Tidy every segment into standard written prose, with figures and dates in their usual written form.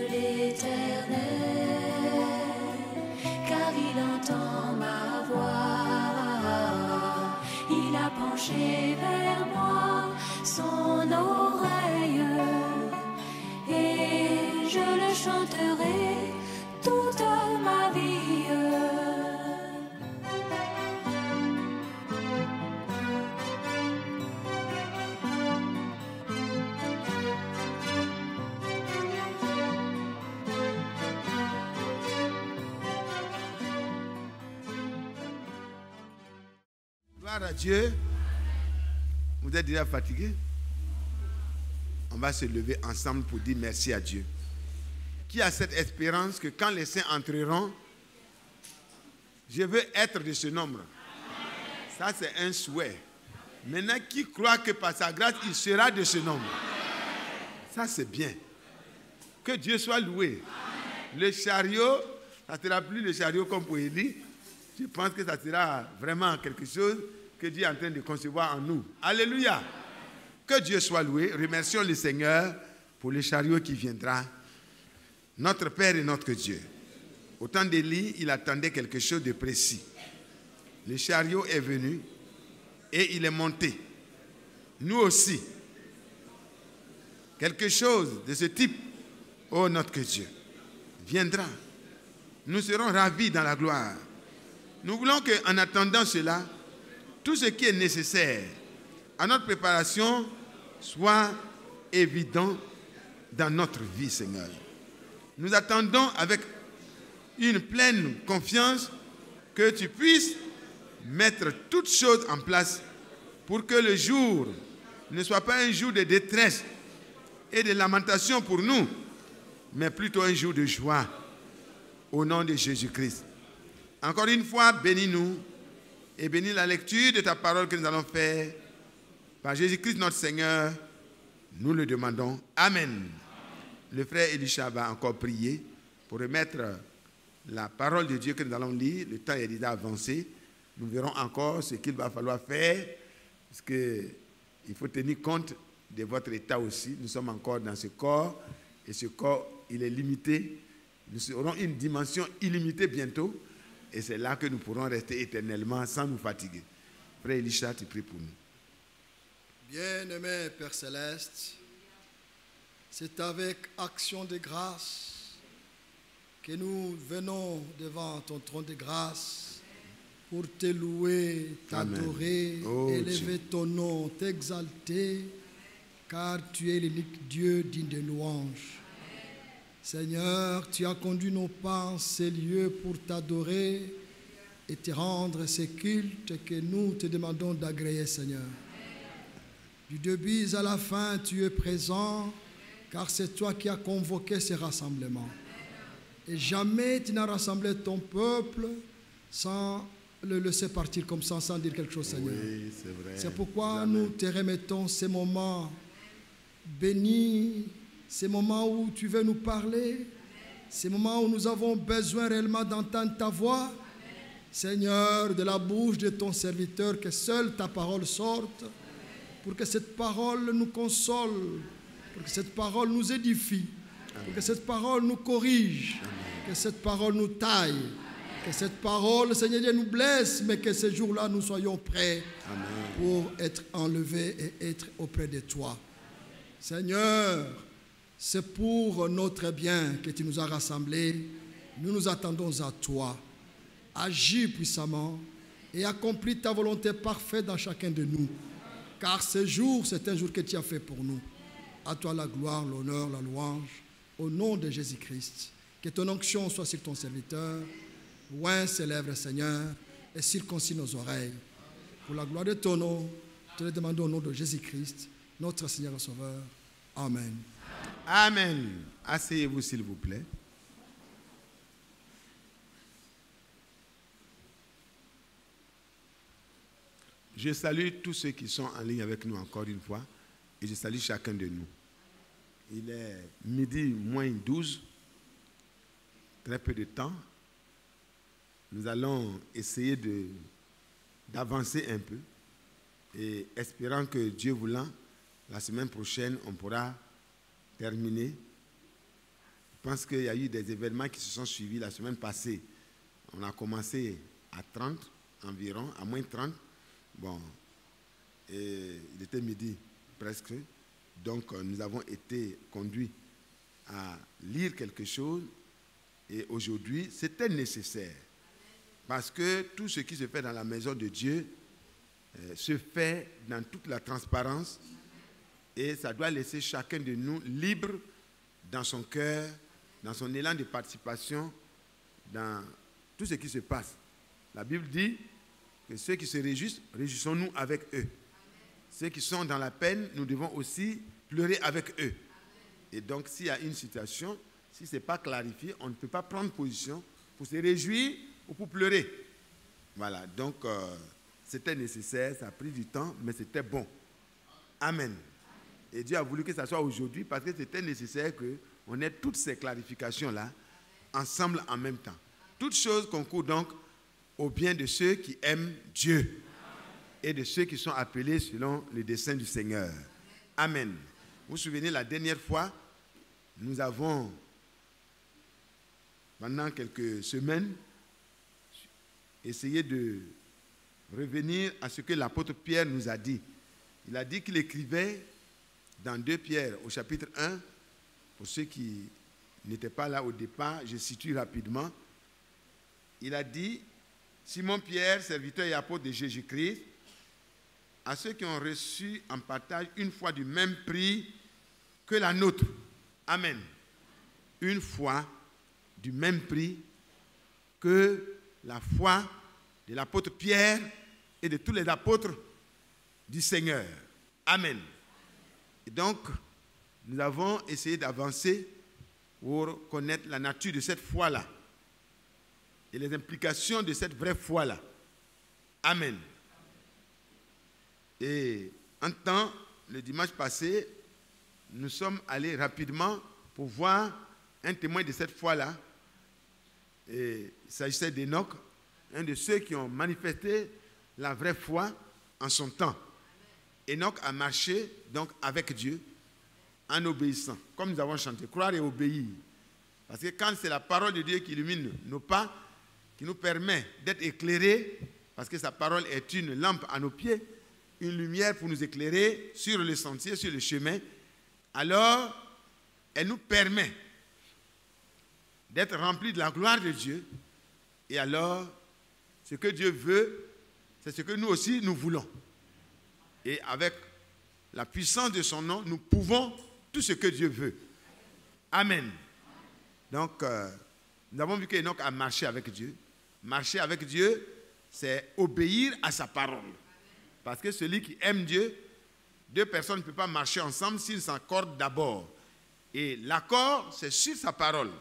l'Éternel, car il entend ma voix. Il a penché vers moi son oreille, et je le chanterai toute ma vie. Gloire à Dieu. Vous êtes déjà fatigué? On va se lever ensemble pour dire merci à Dieu. Qui a cette espérance que quand les saints entreront, je veux être de ce nombre? Ça, c'est un souhait. Maintenant, qui croit que par sa grâce, il sera de ce nombre? Ça, c'est bien. Que Dieu soit loué. Le chariot, ça ne sera plus le chariot comme pour Élie. Je pense que ça sera vraiment quelque chose que Dieu est en train de concevoir en nous. Alléluia. Que Dieu soit loué. Remercions le Seigneur pour le chariot qui viendra. Notre Père et notre Dieu. Au temps d'Élie, il attendait quelque chose de précis. Le chariot est venu et il est monté. Nous aussi. Quelque chose de ce type, oh notre Dieu, viendra. Nous serons ravis dans la gloire. Nous voulons qu'en attendant cela, tout ce qui est nécessaire à notre préparation soit évident dans notre vie, Seigneur. Nous attendons avec une pleine confiance que tu puisses mettre toutes choses en place pour que le jour ne soit pas un jour de détresse et de lamentation pour nous, mais plutôt un jour de joie au nom de Jésus-Christ. Encore une fois, bénis-nous et bénis la lecture de ta parole que nous allons faire par Jésus-Christ notre Seigneur. Nous le demandons. Amen. Le frère Elisha va encore prier pour remettre la parole de Dieu que nous allons lire. Le temps est déjà avancé. Nous verrons encore ce qu'il va falloir faire, parce qu'il faut tenir compte de votre état aussi. Nous sommes encore dans ce corps, et ce corps, il est limité. Nous aurons une dimension illimitée bientôt, et c'est là que nous pourrons rester éternellement sans nous fatiguer. Frère Elisha, tu pries pour nous. Bien-aimé Père Céleste, c'est avec action de grâce que nous venons devant ton trône de grâce pour te louer, t'adorer, élever ton nom, t'exalter, car tu es l'unique Dieu digne de louange. Seigneur, tu as conduit nos pas en ces lieux pour t'adorer et te rendre ces cultes que nous te demandons d'agréer, Seigneur. Du début à la fin, tu es présent, car c'est toi qui as convoqué ces rassemblements. Et jamais tu n'as rassemblé ton peuple sans le laisser partir comme ça, sans dire quelque chose, Seigneur. Oui, c'est vrai. C'est pourquoi Jamais. nous te remettons ces moments bénis, ces moments où tu veux nous parler, ces moments où nous avons besoin réellement d'entendre ta voix. Seigneur, de la bouche de ton serviteur, que seule ta parole sorte, pour que cette parole nous console, pour que cette parole nous édifie, pour que cette parole nous corrige, que cette parole nous taille, que cette parole, Seigneur Dieu, nous blesse, mais que ce jour-là, nous soyons prêts pour être enlevés et être auprès de toi. Seigneur, c'est pour notre bien que tu nous as rassemblés. Nous nous attendons à toi. Agis puissamment et accomplis ta volonté parfaite dans chacun de nous. Car ce jour, c'est un jour que tu as fait pour nous. À toi la gloire, l'honneur, la louange, au nom de Jésus-Christ. Que ton onction soit sur ton serviteur. Oint ses lèvres, Seigneur, et circoncis nos oreilles. Pour la gloire de ton nom, te le demandons au nom de Jésus-Christ, notre Seigneur et Sauveur. Amen. Amen. Asseyez-vous, s'il vous plaît. Je salue tous ceux qui sont en ligne avec nous encore une fois, et je salue chacun de nous. Il est midi moins 12, très peu de temps. Nous allons essayer d'avancer un peu, et espérant que Dieu voulant, la semaine prochaine, on pourra terminer Je pense qu'il y a eu des événements qui se sont suivis la semaine passée. On a commencé à 30 environ, à moins 30. Bon, et il était midi presque. Donc nous avons été conduits à lire quelque chose. Et aujourd'hui, c'était nécessaire. Parce que tout ce qui se fait dans la maison de Dieu se fait dans toute la transparence. Et ça doit laisser chacun de nous libre dans son cœur, dans son élan de participation, dans tout ce qui se passe. La Bible dit que ceux qui se réjouissent, réjouissons-nous avec eux. Ceux qui sont dans la peine, nous devons aussi pleurer avec eux. Et donc, s'il y a une situation, si ce n'est pas clarifié, on ne peut pas prendre position pour se réjouir ou pour pleurer. Voilà, donc c'était nécessaire, ça a pris du temps, mais c'était bon. Amen. Et Dieu a voulu que ça soit aujourd'hui parce que c'était nécessaire qu'on ait toutes ces clarifications-là ensemble en même temps. Toutes choses concourent donc au bien de ceux qui aiment Dieu et de ceux qui sont appelés selon le dessein du Seigneur. Amen. Vous vous souvenez, la dernière fois, nous avons, pendant quelques semaines, essayé de revenir à ce que l'apôtre Pierre nous a dit. Il a dit qu'il écrivait dans 2 Pierre au chapitre 1, pour ceux qui n'étaient pas là au départ, je situe rapidement. Il a dit, Simon Pierre, serviteur et apôtre de Jésus-Christ, à ceux qui ont reçu en partage une foi du même prix que la nôtre. Amen. Une foi du même prix que la foi de l'apôtre Pierre et de tous les apôtres du Seigneur. Amen. Et donc, nous avons essayé d'avancer pour connaître la nature de cette foi-là et les implications de cette vraie foi-là. Amen. Et en temps, le dimanche passé, nous sommes allés rapidement pour voir un témoin de cette foi-là. Et il s'agissait d'Enoch, un de ceux qui ont manifesté la vraie foi en son temps. Enoch a marché donc avec Dieu en obéissant, comme nous avons chanté, croire et obéir. Parce que quand c'est la parole de Dieu qui illumine nos pas, qui nous permet d'être éclairés, parce que sa parole est une lampe à nos pieds, une lumière pour nous éclairer sur le sentier, sur le chemin, alors elle nous permet d'être remplis de la gloire de Dieu. Et alors, ce que Dieu veut, c'est ce que nous aussi nous voulons. Et avec la puissance de son nom, nous pouvons tout ce que Dieu veut. Amen. Donc, nous avons vu qu'Enoch a marché avec Dieu. Marcher avec Dieu, c'est obéir à sa parole. Parce que celui qui aime Dieu, deux personnes ne peuvent pas marcher ensemble s'ils s'accordent d'abord. Et l'accord, c'est sur sa parole.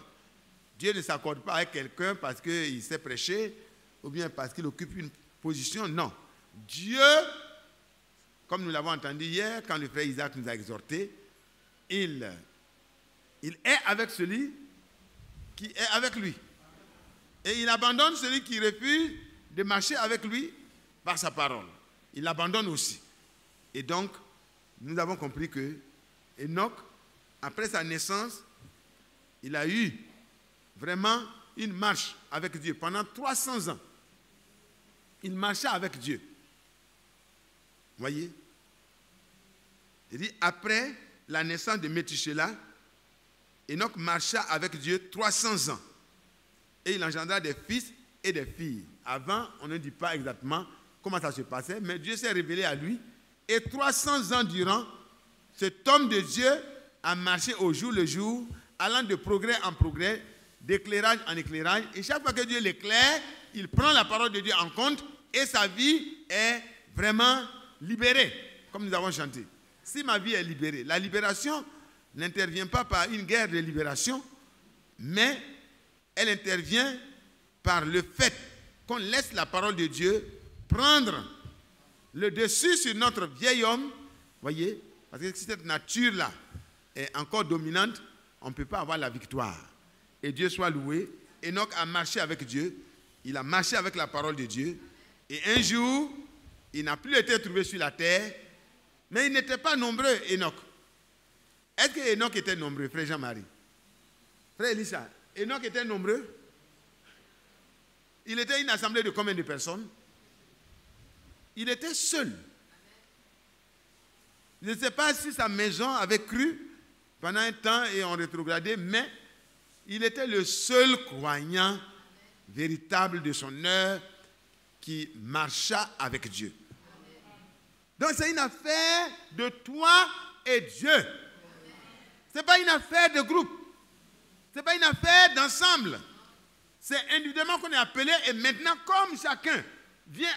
Dieu ne s'accorde pas avec quelqu'un parce qu'il sait prêcher ou bien parce qu'il occupe une position. Non. Dieu, comme nous l'avons entendu hier, quand le frère Isaac nous a exhortés, il est avec celui qui est avec lui. Et il abandonne celui qui refuse de marcher avec lui par sa parole. Il l'abandonne aussi. Et donc, nous avons compris que Enoch, après sa naissance, il a eu vraiment une marche avec Dieu pendant 300 ans. Il marchait avec Dieu. Vous voyez? Il dit, après la naissance de Métushélah, Enoch marcha avec Dieu 300 ans. Et il engendra des fils et des filles. Avant, on ne dit pas exactement comment ça se passait, mais Dieu s'est révélé à lui. Et 300 ans durant, cet homme de Dieu a marché au jour le jour, allant de progrès en progrès, d'éclairage en éclairage. Et chaque fois que Dieu l'éclaire, il prend la parole de Dieu en compte et sa vie est vraiment libérée, comme nous avons chanté. Si ma vie est libérée, la libération n'intervient pas par une guerre de libération, mais elle intervient par le fait qu'on laisse la parole de Dieu prendre le dessus sur notre vieil homme, voyez, parce que si cette nature-là est encore dominante, on ne peut pas avoir la victoire. Et Dieu soit loué. Enoch a marché avec Dieu, il a marché avec la parole de Dieu, et un jour, il n'a plus été trouvé sur la terre, mais il n'était pas nombreux, Enoch. Est-ce que Enoch était nombreux, frère Jean-Marie? Frère Elisha, Enoch était nombreux. Il était une assemblée de combien de personnes? Il était seul. Je ne sais pas si sa maison avait cru pendant un temps et on rétrogradé, mais il était le seul croyant véritable de son heure qui marcha avec Dieu. Donc c'est une affaire de toi et Dieu. Ce n'est pas une affaire de groupe. Ce n'est pas une affaire d'ensemble. C'est individuellement qu'on est appelé et maintenant comme chacun vient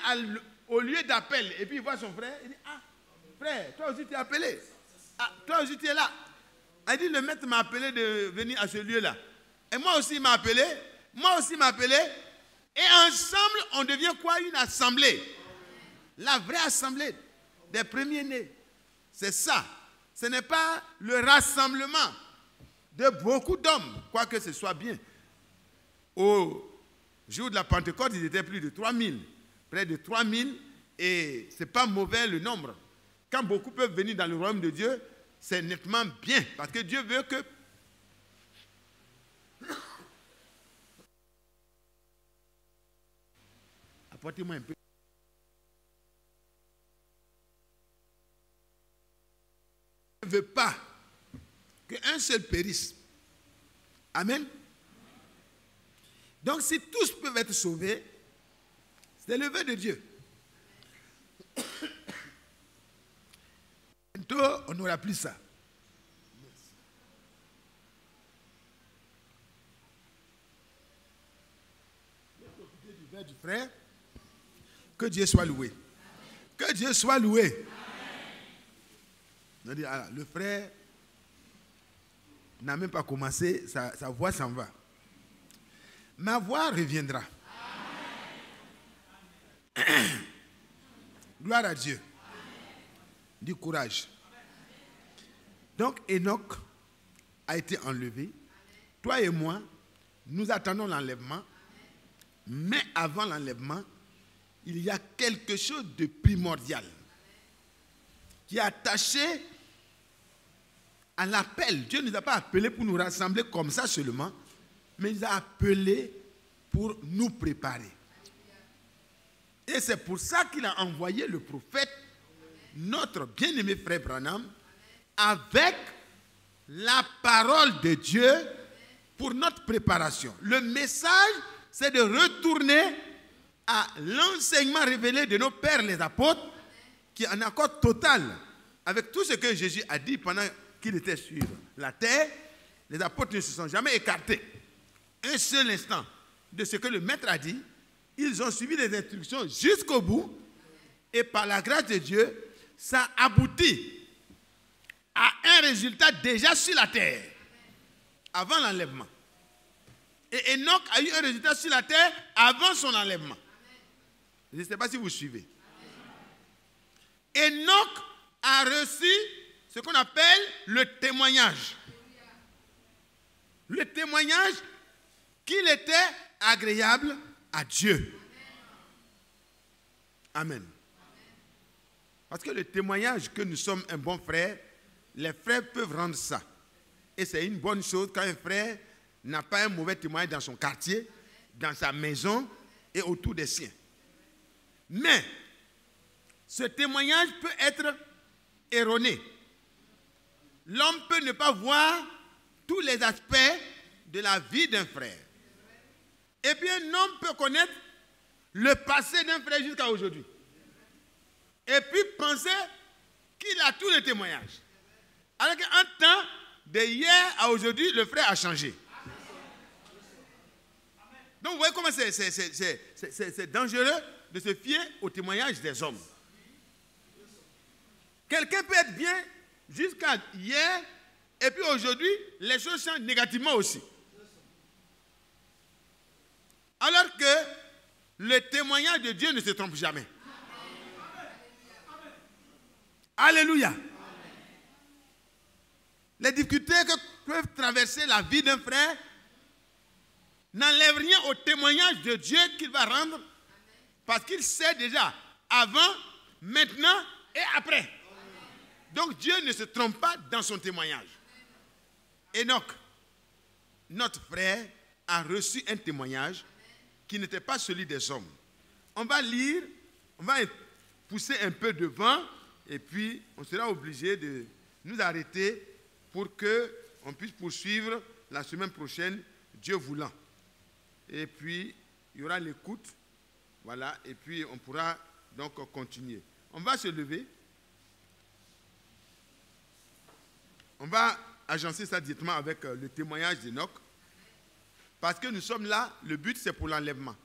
au lieu d'appel et puis il voit son frère, il dit, ah, frère, toi aussi tu es appelé. Ah, toi aussi tu es là. Il dit, le maître m'a appelé de venir à ce lieu-là. Et moi aussi il m'a appelé. Moi aussi il m'a appelé. Et ensemble, on devient quoi? Une assemblée. La vraie assemblée des premiers-nés. C'est ça. Ce n'est pas le rassemblement de beaucoup d'hommes, quoique ce soit bien. Au jour de la Pentecôte, ils étaient plus de 3000. Près de 3000. Et ce n'est pas mauvais le nombre. Quand beaucoup peuvent venir dans le royaume de Dieu, c'est nettement bien. Parce que Dieu veut que... Apportez-moi un peu. Il ne veut pas qu'un seul périsse. Amen. Donc si tous peuvent être sauvés, c'est le vœu de Dieu. Bientôt, on n'aura plus ça. Du verre du frère. Que Dieu soit loué. Que Dieu soit loué. On dit, ah, le frère n'a même pas commencé, sa voix s'en va. Ma voix reviendra. Gloire à Dieu. Du courage. Donc Enoch a été enlevé. Toi et moi, nous attendons l'enlèvement. Mais avant l'enlèvement, il y a quelque chose de primordial qui est attaché à l'appel. Dieu ne nous a pas appelés pour nous rassembler comme ça seulement, mais il nous a appelés pour nous préparer. Et c'est pour ça qu'il a envoyé le prophète, notre bien-aimé frère Branham, avec la parole de Dieu pour notre préparation. Le message, c'est de retourner à l'enseignement révélé de nos pères les apôtres, qui est en accord total avec tout ce que Jésus a dit pendant qu'il était sur la terre. Les apôtres ne se sont jamais écartés un seul instant de ce que le maître a dit. Ils ont suivi les instructions jusqu'au bout et par la grâce de Dieu, ça aboutit à un résultat déjà sur la terre avant l'enlèvement. Et Enoch a eu un résultat sur la terre avant son enlèvement. Je ne sais pas si vous suivez. Enoch a reçu ce qu'on appelle le témoignage. Le témoignage qu'il était agréable à Dieu. Amen. Parce que le témoignage que nous sommes un bon frère, les frères peuvent rendre ça. Et c'est une bonne chose quand un frère n'a pas un mauvais témoignage dans son quartier, dans sa maison et autour des siens. Mais ce témoignage peut être erroné. L'homme peut ne pas voir tous les aspects de la vie d'un frère. Et puis un homme peut connaître le passé d'un frère jusqu'à aujourd'hui. Et puis penser qu'il a tous les témoignages. Alors qu'un temps, de hier à aujourd'hui, le frère a changé. Donc vous voyez comment c'est dangereux de se fier au témoignage des hommes. Quelqu'un peut être bien jusqu'à hier, et puis aujourd'hui, les choses changent négativement aussi. Alors que le témoignage de Dieu ne se trompe jamais. Alléluia. Les difficultés que peuvent traverser la vie d'un frère n'enlèvent rien au témoignage de Dieu qu'il va rendre, parce qu'il sait déjà avant, maintenant et après. Donc Dieu ne se trompe pas dans son témoignage. Enoch, notre frère a reçu un témoignage qui n'était pas celui des hommes. On va lire, on va pousser un peu devant et puis on sera obligé de nous arrêter pour qu'on puisse poursuivre la semaine prochaine, Dieu voulant. Et puis, il y aura l'écoute, voilà, et puis on pourra donc continuer. On va se lever. On va agencer ça directement avec le témoignage d'Enoch. Parce que nous sommes là, le but c'est pour l'enlèvement.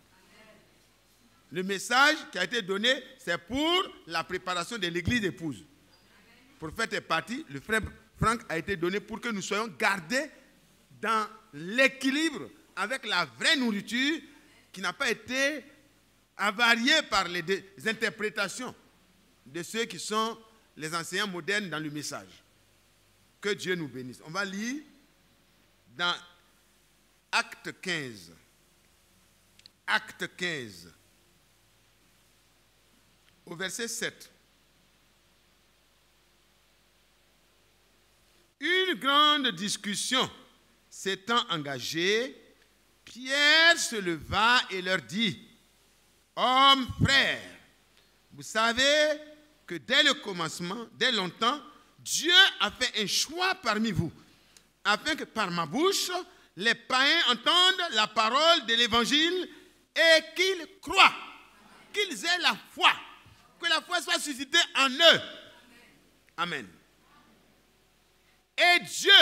Le message qui a été donné, c'est pour la préparation de l'église épouse. Pour faire tes parties, le frère Franck a été donné pour que nous soyons gardés dans l'équilibre avec la vraie nourriture qui n'a pas été avariée par les interprétations de ceux qui sont les enseignants modernes dans le message. Que Dieu nous bénisse. On va lire dans Acte 15. Acte 15. Au verset 7. Une grande discussion s'étant engagée, Pierre se leva et leur dit, « Hommes, frères, vous savez que dès le commencement, dès longtemps, Dieu a fait un choix parmi vous, afin que par ma bouche, les païens entendent la parole de l'évangile et qu'ils croient, qu'ils aient la foi, que la foi soit suscitée en eux. » Amen. Et Dieu,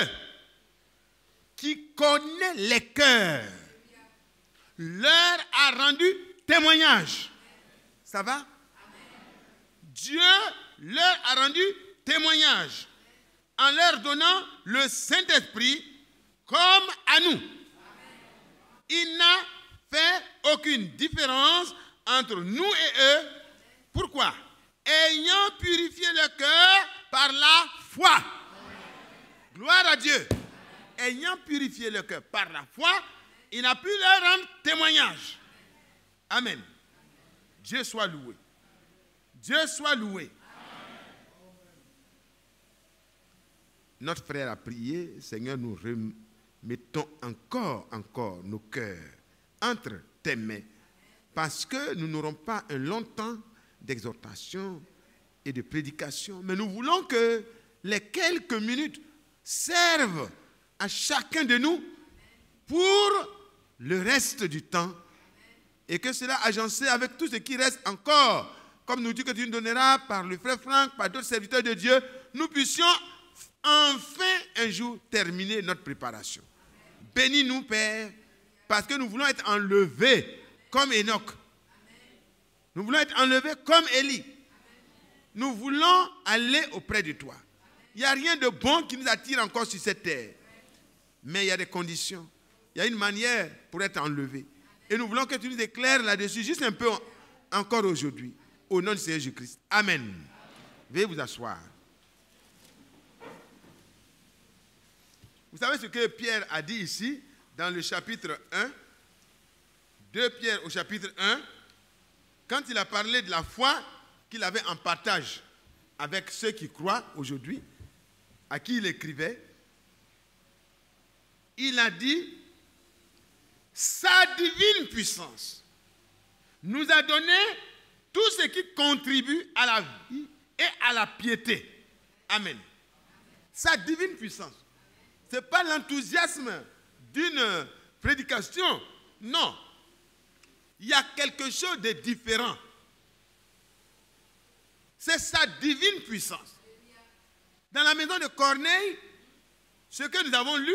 qui connaît les cœurs, leur a rendu témoignage. Ça va? Dieu leur a rendu témoignage en leur donnant le Saint-Esprit comme à nous. Il n'a fait aucune différence entre nous et eux. Pourquoi? Ayant purifié le cœur par la foi. Gloire à Dieu. Ayant purifié le cœur par la foi, il a pu leur rendre témoignage. Amen. Dieu soit loué. Dieu soit loué. Notre frère a prié, Seigneur, nous remettons encore nos cœurs entre tes mains, parce que nous n'aurons pas un long temps d'exhortation et de prédication, mais nous voulons que les quelques minutes servent à chacun de nous pour le reste du temps, et que cela agencé avec tout ce qui reste encore, comme nous dit que tu nous donneras par le frère Franck, par d'autres serviteurs de Dieu, nous puissions enfin un jour terminer notre préparation. Bénis-nous, Père, parce que nous voulons être enlevés comme Enoch. Nous voulons être enlevés comme Élie. Nous voulons aller auprès de toi. Il n'y a rien de bon qui nous attire encore sur cette terre. Mais il y a des conditions. Il y a une manière pour être enlevé. Et nous voulons que tu nous éclaires là-dessus, juste un peu encore aujourd'hui. Au nom du Seigneur Jésus-Christ. Amen. Veuillez vous asseoir. Vous savez ce que Pierre a dit ici, dans le chapitre 1, 2 Pierre au chapitre 1, quand il a parlé de la foi qu'il avait en partage avec ceux qui croient aujourd'hui, à qui il écrivait, il a dit, sa divine puissance nous a donné tout ce qui contribue à la vie et à la piété. Amen. Sa divine puissance. Ce n'est pas l'enthousiasme d'une prédication. Non. Il y a quelque chose de différent. C'est sa divine puissance. Dans la maison de Corneille, ce que nous avons lu,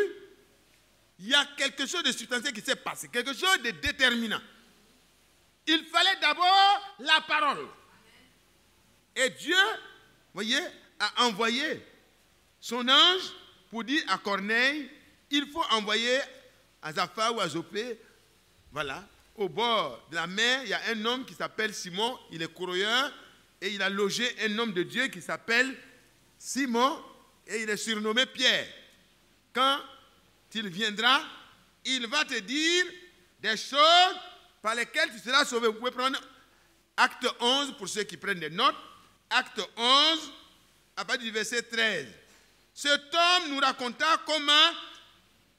il y a quelque chose de substantiel qui s'est passé, quelque chose de déterminant. Il fallait d'abord la parole. Et Dieu, voyez, a envoyé son ange pour dire à Corneille, il faut envoyer à Zapha ou à Jopé, voilà, au bord de la mer, il y a un homme qui s'appelle Simon, il est coureur, et il a logé un homme de Dieu qui s'appelle Simon, et il est surnommé Pierre. Quand il viendra, il va te dire des choses par lesquelles tu seras sauvé. Vous pouvez prendre Acte 11 pour ceux qui prennent des notes. Acte 11, à partir du verset 13. Cet homme nous raconta comment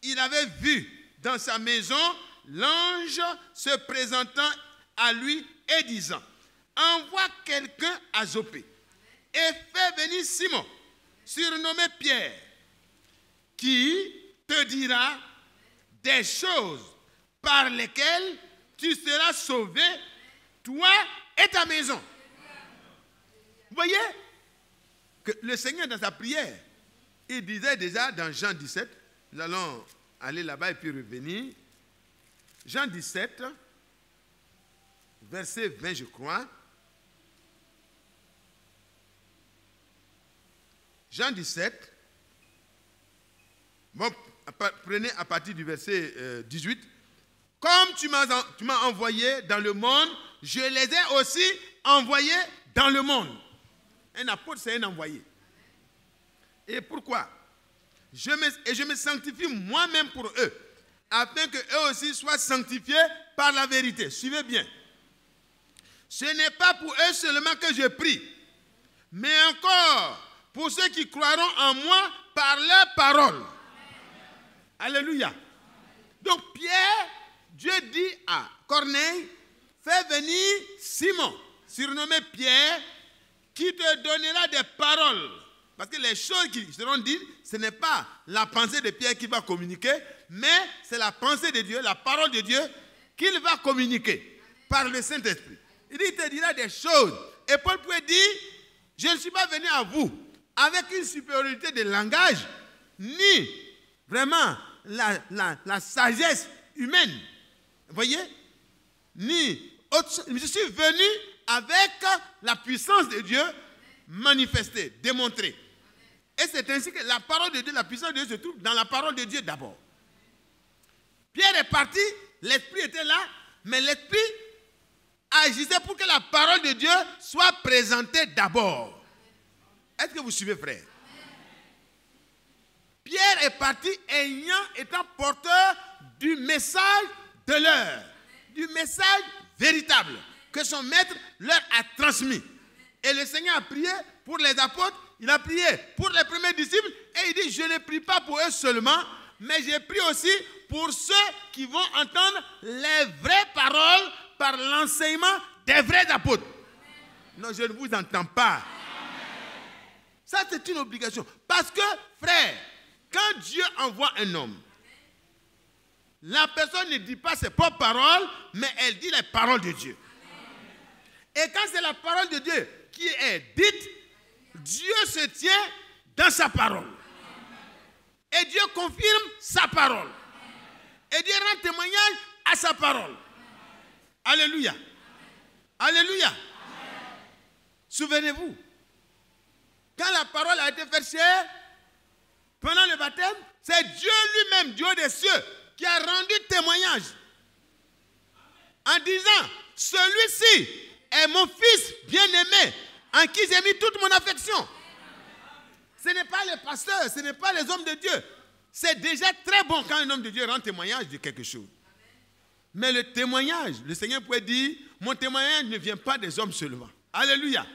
il avait vu dans sa maison l'ange se présentant à lui et disant, envoie quelqu'un à Jopé et fais venir Simon, surnommé Pierre, qui te dira des choses par lesquelles tu seras sauvé, toi et ta maison. Vous voyez que le Seigneur, dans sa prière, il disait déjà dans Jean 17, nous allons aller là-bas et puis revenir. Jean 17, verset 20, je crois. Jean 17, bon, prenez à partir du verset 18. Comme tu m'as envoyé dans le monde, je les ai aussi envoyés dans le monde. Un apôtre, c'est un envoyé. Et pourquoi? Je me sanctifie moi-même pour eux, afin qu'eux aussi soient sanctifiés par la vérité. Suivez bien. Ce n'est pas pour eux seulement que je prie, mais encore pour ceux qui croiront en moi par leur parole. Alléluia. Donc Pierre, Dieu dit à Corneille, fais venir Simon, surnommé Pierre, qui te donnera des paroles. Parce que les choses qui seront dites, ce n'est pas la pensée de Pierre qui va communiquer, mais c'est la pensée de Dieu, la parole de Dieu qu'il va communiquer par le Saint-Esprit. Il dit, il te dira des choses. Et Paul pouvait dire, je ne suis pas venu à vous avec une supériorité de langage, ni vraiment la sagesse humaine. Vous voyez? Ni autre, je suis venu avec la puissance de Dieu manifestée, démontrée. Et c'est ainsi que la parole de Dieu, la puissance de Dieu se trouve dans la parole de Dieu d'abord. Pierre est parti, l'Esprit était là, mais l'Esprit agissait pour que la parole de Dieu soit présentée d'abord. Est-ce que vous suivez, frère? Pierre est parti étant porteur du message de l'heure, du message véritable que son maître leur a transmis. Et le Seigneur a prié pour les apôtres, il a prié pour les premiers disciples, et il dit, je ne prie pas pour eux seulement, mais j'ai prié aussi pour ceux qui vont entendre les vraies paroles par l'enseignement des vrais apôtres. Non, je ne vous entends pas. Ça, c'est une obligation. Parce que, frère, quand Dieu envoie un homme, la personne ne dit pas ses propres paroles, mais elle dit les paroles de Dieu. Et quand c'est la parole de Dieu qui est dite, Dieu se tient dans sa parole. Et Dieu confirme sa parole. Et Dieu rend témoignage à sa parole. Alléluia. Alléluia. Souvenez-vous, quand la parole a été faite chère, pendant le baptême, c'est Dieu lui-même, Dieu des cieux, qui a rendu témoignage en disant, celui-ci est mon fils bien-aimé, en qui j'ai mis toute mon affection. Ce n'est pas les pasteurs, ce n'est pas les hommes de Dieu. C'est déjà très bon quand un homme de Dieu rend témoignage de quelque chose. Mais le témoignage, le Seigneur pourrait dire, mon témoignage ne vient pas des hommes seulement. Alléluia.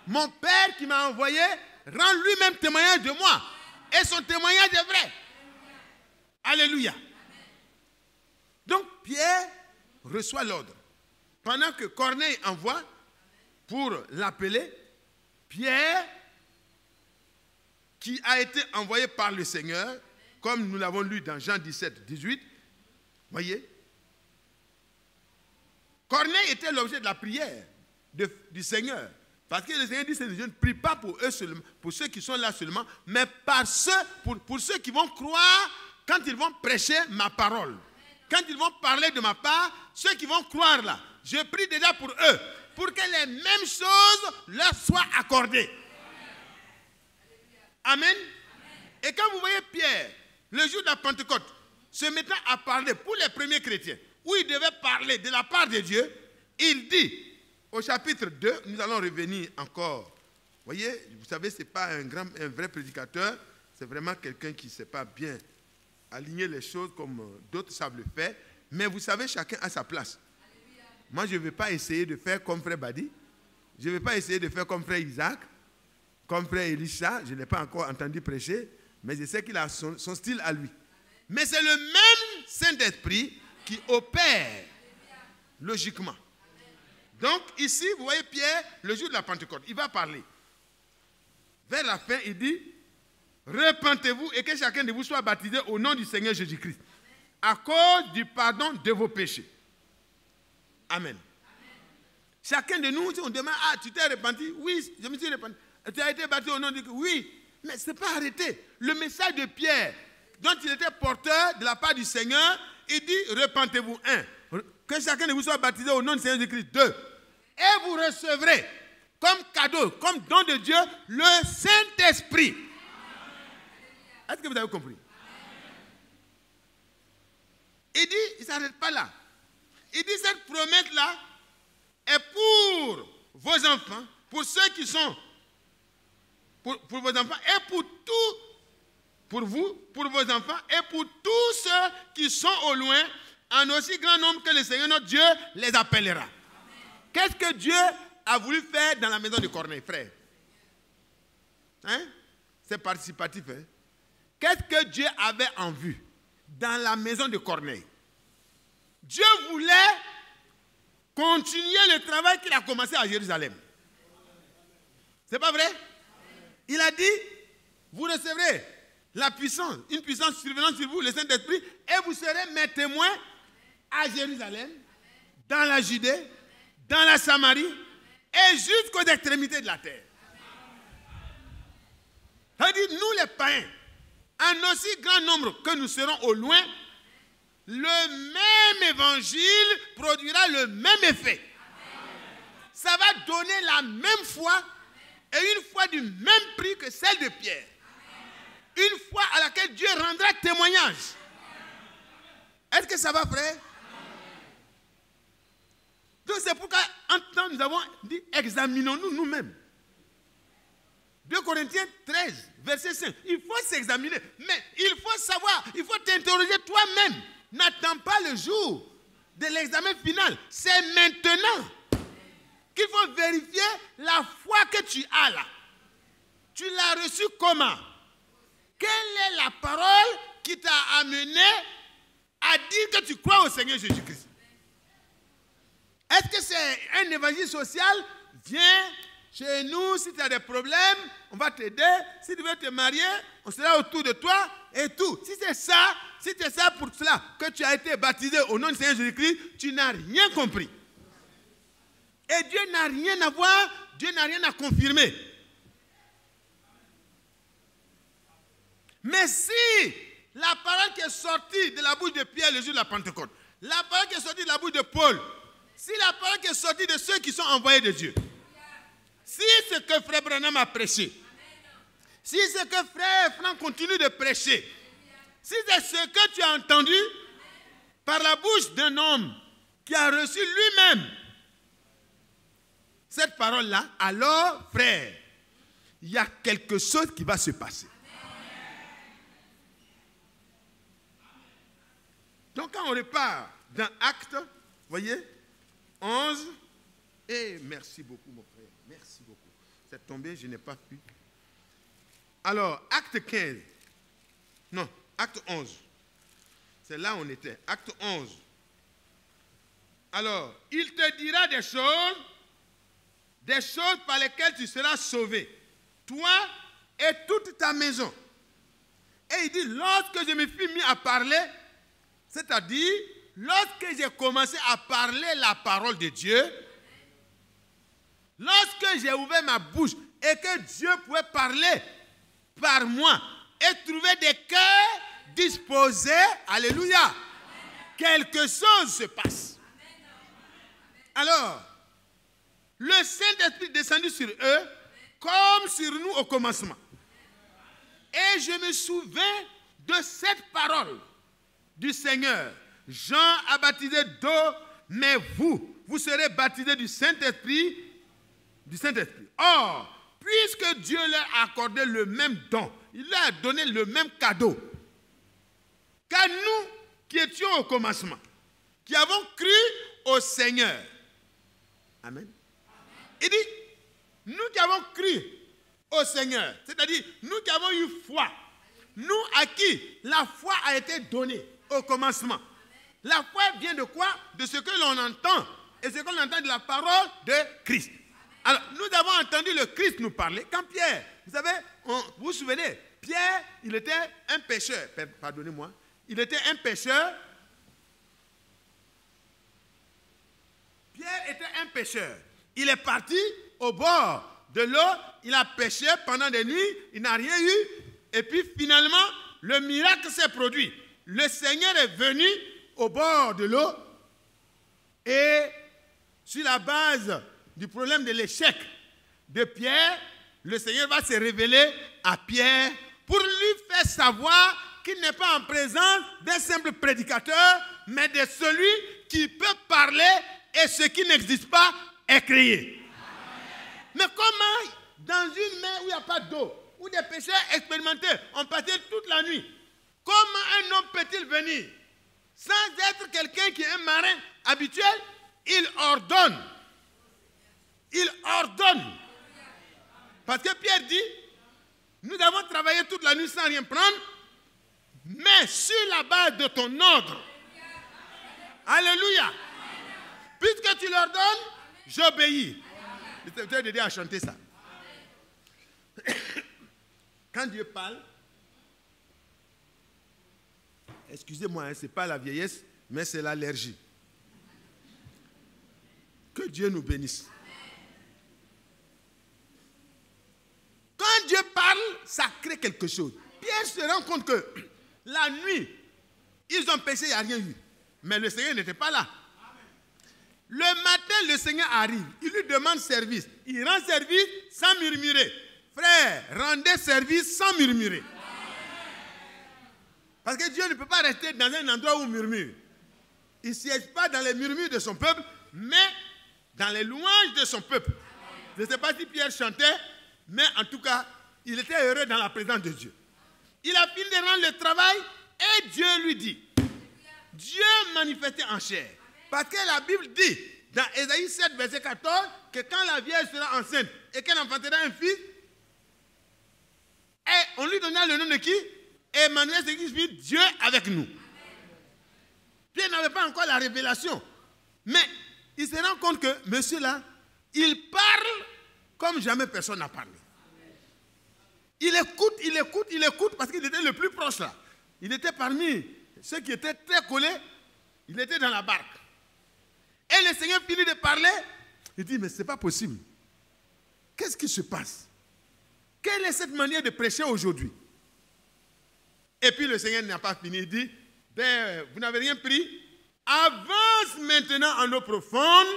Mon Père qui m'a envoyé rend lui-même témoignage de moi. Et son témoignage est vrai. Alléluia. Donc Pierre reçoit l'ordre. Pendant que Corneille envoie pour l'appeler, Pierre, qui a été envoyé par le Seigneur, comme nous l'avons lu dans Jean 17, 18, voyez, Corneille était l'objet de la prière du Seigneur. Parce que le Seigneur dit, je ne prie pas pour eux seulement, pour ceux qui sont là seulement, mais pour ceux qui vont croire quand ils vont prêcher ma parole. Quand ils vont parler de ma part, ceux qui vont croire là, je prie déjà pour eux, pour que les mêmes choses leur soient accordées. Amen. Et quand vous voyez Pierre, le jour de la Pentecôte, se mettant à parler pour les premiers chrétiens, où il devait parler de la part de Dieu, il dit, au chapitre 2, nous allons revenir encore. Vous voyez, vous savez, ce n'est pas un vrai prédicateur, c'est vraiment quelqu'un qui ne sait pas bien aligner les choses comme d'autres savent le faire. Mais vous savez, chacun a sa place. Moi, je ne vais pas essayer de faire comme frère Badi. Je ne vais pas essayer de faire comme frère Isaac, comme frère Elisha. Je ne l'ai pas encore entendu prêcher, mais je sais qu'il a son style à lui. Mais c'est le même Saint-Esprit qui opère logiquement. Donc ici, vous voyez Pierre, le jour de la Pentecôte, il va parler. Vers la fin, il dit, repentez-vous et que chacun de vous soit baptisé au nom du Seigneur Jésus-Christ, à cause du pardon de vos péchés. Amen. Chacun de nous, si on demande, ah, tu t'es repenti? Oui, je me suis repenti. Tu as été baptisé au nom de Christ? Oui, mais ce n'est pas arrêté. Le message de Pierre, dont il était porteur de la part du Seigneur, il dit, repentez-vous. 1. Que chacun de vous soit baptisé au nom du Seigneur Jésus-Christ. 2. Et vous recevrez comme cadeau, comme don de Dieu, le Saint-Esprit. Est-ce que vous avez compris? Il dit, il ne s'arrête pas là. Il dit, cette promesse-là est pour vos enfants, pour ceux qui sont, pour vos enfants, et pour tout, pour vous, pour vos enfants, et pour tous ceux qui sont au loin, en aussi grand nombre que le Seigneur notre Dieu les appellera. Qu'est-ce que Dieu a voulu faire dans la maison de Corneille, frère? Hein? C'est participatif. Hein? Qu'est-ce que Dieu avait en vue dans la maison de Corneille? Dieu voulait continuer le travail qu'il a commencé à Jérusalem. C'est pas vrai? Il a dit, vous recevrez la puissance, une puissance survenant sur vous, le Saint-Esprit, et vous serez mes témoins à Jérusalem, dans la Judée, dans la Samarie, et jusqu'aux extrémités de la terre. C'est-à-dire, nous les païens, en aussi grand nombre que nous serons au loin, le même évangile produira le même effet. Ça va donner la même foi et une foi du même prix que celle de Pierre. Une foi à laquelle Dieu rendra témoignage. Est-ce que ça va, frère? Donc c'est pourquoi en temps nous avons dit examinons-nous nous-mêmes. 2 Corinthiens 13, verset 5. Il faut s'examiner, mais il faut savoir, il faut t'interroger toi-même. N'attends pas le jour de l'examen final. C'est maintenant qu'il faut vérifier la foi que tu as là. Tu l'as reçue comment? Quelle est la parole qui t'a amené à dire que tu crois au Seigneur Jésus-Christ? Est-ce que c'est un évangile social? Viens chez nous, si tu as des problèmes, on va t'aider. Si tu veux te marier, on sera autour de toi et tout. Si c'est ça pour cela que tu as été baptisé au nom du Seigneur Jésus-Christ, tu n'as rien compris. Et Dieu n'a rien à voir, Dieu n'a rien à confirmer. Mais si la parole qui est sortie de la bouche de Pierre le jour de la Pentecôte, la parole qui est sortie de la bouche de Paul, si la parole qui est sortie de ceux qui sont envoyés de Dieu, si ce que frère Branham a prêché, si ce que frère Franck continue de prêcher, si c'est ce que tu as entendu par la bouche d'un homme qui a reçu lui-même cette parole-là, alors, frère, il y a quelque chose qui va se passer. Donc, quand on repart dans Actes, vous voyez, 11, et merci beaucoup, mon frère, merci beaucoup. C'est tombé, je n'ai pas pu. Alors, Acte 15, non, Acte 11, c'est là où on était, Acte 11. Alors, il te dira des choses par lesquelles tu seras sauvé, toi et toute ta maison. Et il dit, lorsque je me suis mis à parler, c'est-à-dire, lorsque j'ai commencé à parler la parole de Dieu, lorsque j'ai ouvert ma bouche et que Dieu pouvait parler par moi et trouver des cœurs disposés, alléluia, quelque chose se passe. Alors, le Saint-Esprit est descendu sur eux comme sur nous au commencement. Et je me souviens de cette parole du Seigneur. Jean a baptisé d'eau, mais vous serez baptisés du Saint-Esprit. Or, puisque Dieu leur a accordé le même don, il leur a donné le même cadeau, qu'à nous qui étions au commencement, qui avons cru au Seigneur. Amen. Il dit, nous qui avons cru au Seigneur, c'est-à-dire nous qui avons eu foi, nous à qui la foi a été donnée, au commencement. La foi vient de quoi? De ce que l'on entend. Et ce qu'on entend de la parole de Christ. Alors, nous avons entendu le Christ nous parler. Quand Pierre, vous savez, vous vous souvenez, Pierre, il était un pécheur. Pardonnez-moi. Il était un pécheur. Pierre était un pécheur. Il est parti au bord de l'eau. Il a pêché pendant des nuits. Il n'a rien eu. Et puis finalement, le miracle s'est produit. Le Seigneur est venu au bord de l'eau. Et sur la base du problème de l'échec de Pierre, le Seigneur va se révéler à Pierre pour lui faire savoir qu'il n'est pas en présence d'un simple prédicateur, mais de celui qui peut parler et ce qui n'existe pas est créé. Mais comment, dans une mer où il n'y a pas d'eau, où des pécheurs expérimentés ont passé toute la nuit, comment un homme peut-il venir sans être quelqu'un qui est un marin habituel? Il ordonne. Il ordonne. Parce que Pierre dit, nous avons travaillé toute la nuit sans rien prendre, mais sur la base de ton ordre. Alléluia. Puisque tu l'ordonnes, j'obéis. Je t'ai aidé à chanter ça. Quand Dieu parle, excusez-moi, ce n'est pas la vieillesse, mais c'est l'allergie. Que Dieu nous bénisse. Quand Dieu parle, ça crée quelque chose. Pierre se rend compte que la nuit, ils ont péché, il n'y a rien eu. Mais le Seigneur n'était pas là. Le matin, le Seigneur arrive. Il lui demande service. Il rend service sans murmurer. Frère, rendez service sans murmurer. Parce que Dieu ne peut pas rester dans un endroit où il murmure. Il ne siège pas dans les murmures de son peuple, mais dans les louanges de son peuple. Je ne sais pas si Pierre chantait, mais en tout cas, il était heureux dans la présence de Dieu. Il a fini de rendre le travail et Dieu lui dit, Dieu manifesté en chair. Parce que la Bible dit, dans Ésaïe 7, verset 14, que quand la vierge sera enceinte et qu'elle enfantera un fils, et on lui donnera le nom de qui? Emmanuel, ce qui signifie Dieu avec nous. Pierre n'avait pas encore la révélation. Mais il se rend compte que monsieur-là, il parle comme jamais personne n'a parlé. Il écoute parce qu'il était le plus proche là. Il était parmi ceux qui étaient très collés. Il était dans la barque. Et le Seigneur finit de parler. Il dit, mais ce n'est pas possible. Qu'est-ce qui se passe? Quelle est cette manière de prêcher aujourd'hui? Et puis le Seigneur n'a pas fini. Il dit, ben, vous n'avez rien pris. Avance maintenant en eau profonde.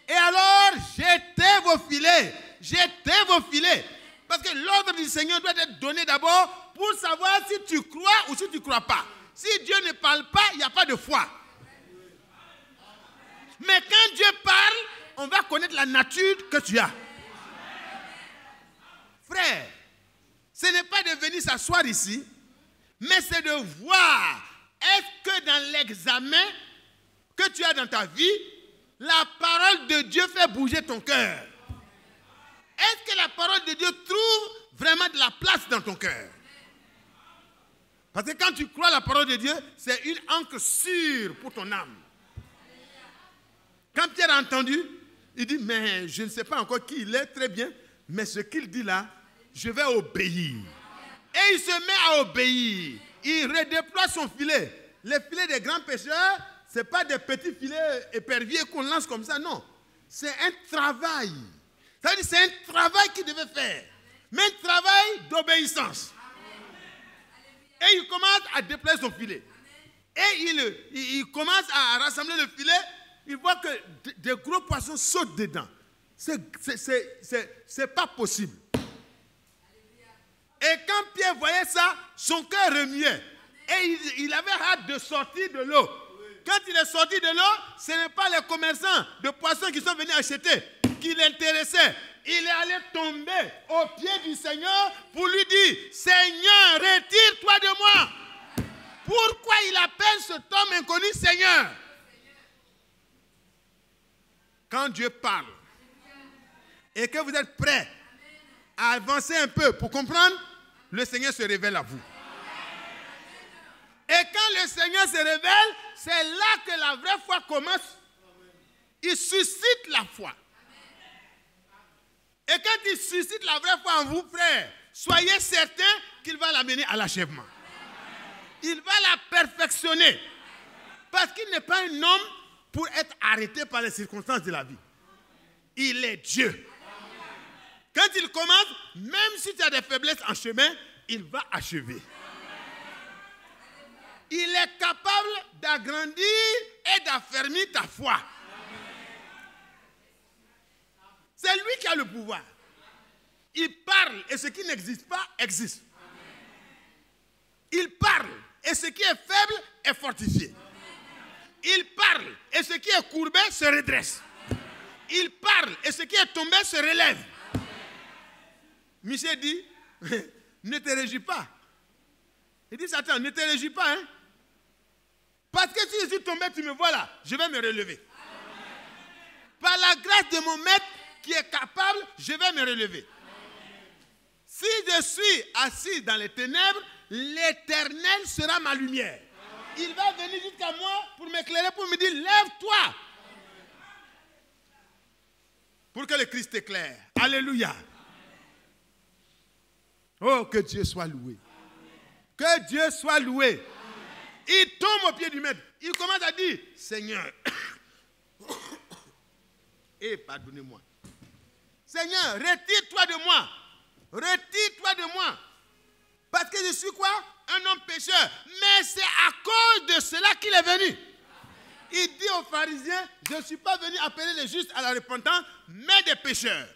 Et alors, jetez vos filets. Jetez vos filets. Parce que l'ordre du Seigneur doit être donné d'abord pour savoir si tu crois ou si tu ne crois pas. Si Dieu ne parle pas, il n'y a pas de foi. Mais quand Dieu parle, on va connaître la nature que tu as. Frère, ce n'est pas de venir s'asseoir ici, mais c'est de voir, est-ce que dans l'examen que tu as dans ta vie, la parole de Dieu fait bouger ton cœur? Est-ce que la parole de Dieu trouve vraiment de la place dans ton cœur? Parce que quand tu crois la parole de Dieu, c'est une encre sûre pour ton âme. Quand Pierre a entendu, il dit, mais je ne sais pas encore qui il est, très bien, mais ce qu'il dit là, je vais obéir. Et il se met à obéir. Il redéploie son filet. Les filets des grands pêcheurs, ce n'est pas des petits filets éperviers qu'on lance comme ça, non. C'est un travail. Ça veut dire c'est un travail qu'il devait faire. Mais un travail d'obéissance. Et il commence à déployer son filet. Et il commence à rassembler le filet. Il voit que des gros poissons sautent dedans. C'est pas possible. Et quand Pierre voyait ça, son cœur remuait. Et il avait hâte de sortir de l'eau. Quand il est sorti de l'eau, ce n'est pas les commerçants de poissons qui sont venus acheter qui l'intéressaient. Il est allé tomber aux pieds du Seigneur pour lui dire, Seigneur, retire-toi de moi. Pourquoi il appelle cet homme inconnu Seigneur? Quand Dieu parle et que vous êtes prêts à avancer un peu pour comprendre, le Seigneur se révèle à vous. Et quand le Seigneur se révèle, c'est là que la vraie foi commence. Il suscite la foi. Et quand il suscite la vraie foi en vous, frères, soyez certains qu'il va l'amener à l'achèvement. Il va la perfectionner. Parce qu'il n'est pas un homme pour être arrêté par les circonstances de la vie. Il est Dieu. Quand il commence, même si tu as des faiblesses en chemin, il va achever. Il est capable d'agrandir et d'affermir ta foi. C'est lui qui a le pouvoir. Il parle et ce qui n'existe pas existe. Il parle et ce qui est faible est fortifié. Il parle et ce qui est courbé se redresse. Il parle et ce qui est tombé se relève. Michel dit, ne te réjouis pas. Il dit, Satan, ne te réjouis pas. Hein? Parce que si je suis tombé, tu me vois là, je vais me relever. Par la grâce de mon maître qui est capable, je vais me relever. Si je suis assis dans les ténèbres, l'Éternel sera ma lumière. Il va venir jusqu'à moi pour m'éclairer, pour me dire, lève-toi. Pour que le Christ éclaire. Alléluia. Oh, que Dieu soit loué. Que Dieu soit loué. Il tombe au pied du maître. Il commence à dire, Seigneur, et pardonnez-moi. Seigneur, retire-toi de moi. Retire-toi de moi. Parce que je suis quoi? Un homme pécheur. Mais c'est à cause de cela qu'il est venu. Il dit aux pharisiens, je ne suis pas venu appeler les justes à la repentance, mais des pécheurs.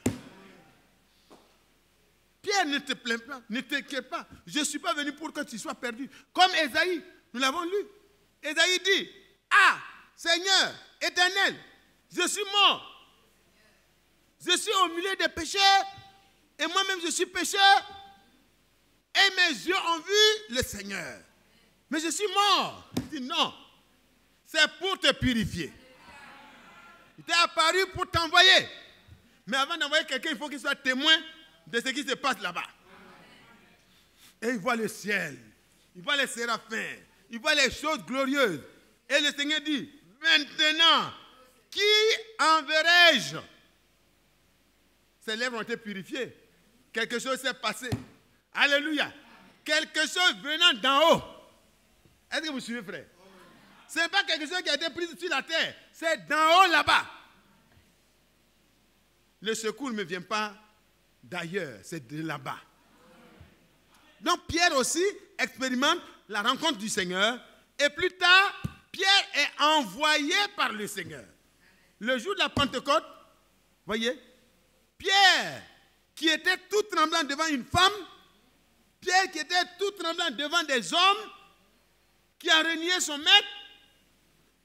Pierre, ne te plains pas, ne t'inquiète pas. Je ne suis pas venu pour que tu sois perdu. Comme Ésaïe, nous l'avons lu. Ésaïe dit, ah, Seigneur, Éternel, je suis mort. Je suis au milieu des pécheurs. Et moi-même, je suis pécheur. Et mes yeux ont vu le Seigneur. Mais je suis mort. Il dit non. C'est pour te purifier. Il t'est apparu pour t'envoyer. Mais avant d'envoyer quelqu'un, il faut qu'il soit témoin de ce qui se passe là-bas. Et il voit le ciel. Il voit les séraphins. Il voit les choses glorieuses. Et le Seigneur dit, maintenant, qui enverrai-je? Ses lèvres ont été purifiées. Quelque chose s'est passé. Alléluia. Quelque chose venant d'en haut. Est-ce que vous suivez, frère? Ce n'est pas quelque chose qui a été pris sur la terre. C'est d'en haut là-bas. Le secours ne me vient pas d'ailleurs. C'est de là-bas. Donc Pierre aussi expérimente la rencontre du Seigneur. Et plus tard, Pierre est envoyé par le Seigneur. Le jour de la Pentecôte, voyez, Pierre, qui était tout tremblant devant une femme, Pierre qui était tout tremblant devant des hommes, qui a renié son maître,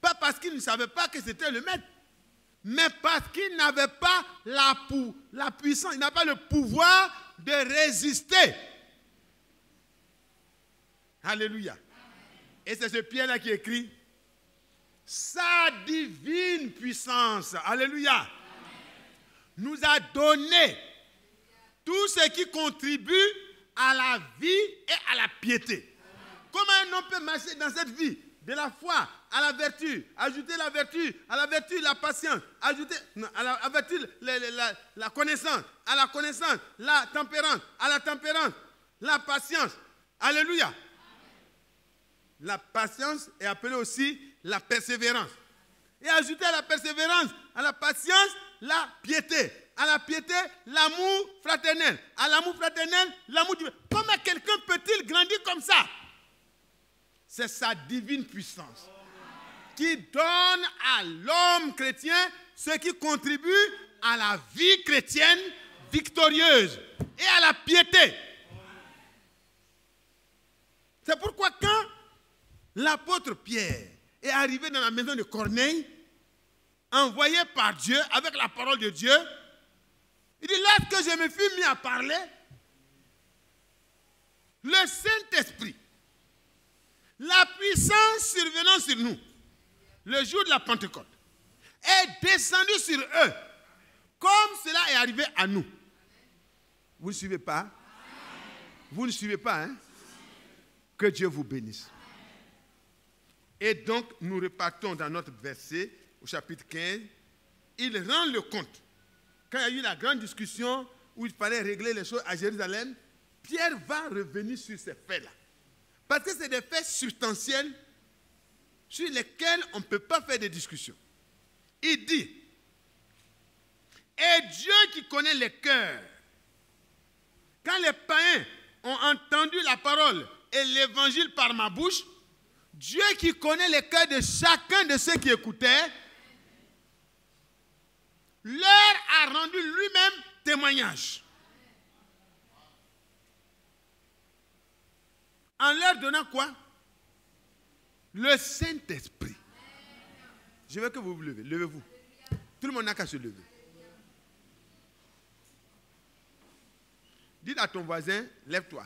pas parce qu'il ne savait pas que c'était le maître, mais parce qu'il n'avait pas la puissance, il n'a pas le pouvoir de résister. Alléluia. Et c'est ce Pierre-là qui écrit, sa divine puissance, alléluia, nous a donné tout ce qui contribue à la vie et à la piété. Comment un homme peut marcher dans cette vie de la foi à la vertu, ajouter la vertu, à la vertu la patience, ajouter à la vertu la connaissance, à la connaissance la tempérance, à la tempérance la patience. Alléluia. La patience est appelée aussi la persévérance. Et ajouter à la persévérance, à la patience, la piété. À la piété, l'amour fraternel. À l'amour fraternel, l'amour divin. Comment quelqu'un peut-il grandir comme ça? C'est sa divine puissance qui donne à l'homme chrétien ce qui contribue à la vie chrétienne victorieuse et à la piété. C'est pourquoi quand l'apôtre Pierre est arrivé dans la maison de Corneille, envoyé par Dieu avec la parole de Dieu, il dit, lorsque je me suis mis à parler, le Saint-Esprit, la puissance survenant sur nous, le jour de la Pentecôte, est descendu sur eux, comme cela est arrivé à nous. Vous ne suivez pas? Vous ne suivez pas, hein? Que Dieu vous bénisse. Et donc, nous repartons dans notre verset, au chapitre 15. Il rend le compte. Quand il y a eu la grande discussion où il fallait régler les choses à Jérusalem, Pierre va revenir sur ces faits-là. Parce que c'est des faits substantiels sur lesquels on ne peut pas faire de discussion. Il dit, et Dieu qui connaît les cœurs, quand les païens ont entendu la parole et l'évangile par ma bouche, Dieu qui connaît les cœurs de chacun de ceux qui écoutaient, leur a rendu lui-même témoignage. En leur donnant quoi? Le Saint-Esprit. Je veux que vous vous levez. Levez-vous. Tout le monde n'a qu'à se lever. Dites à ton voisin, lève-toi.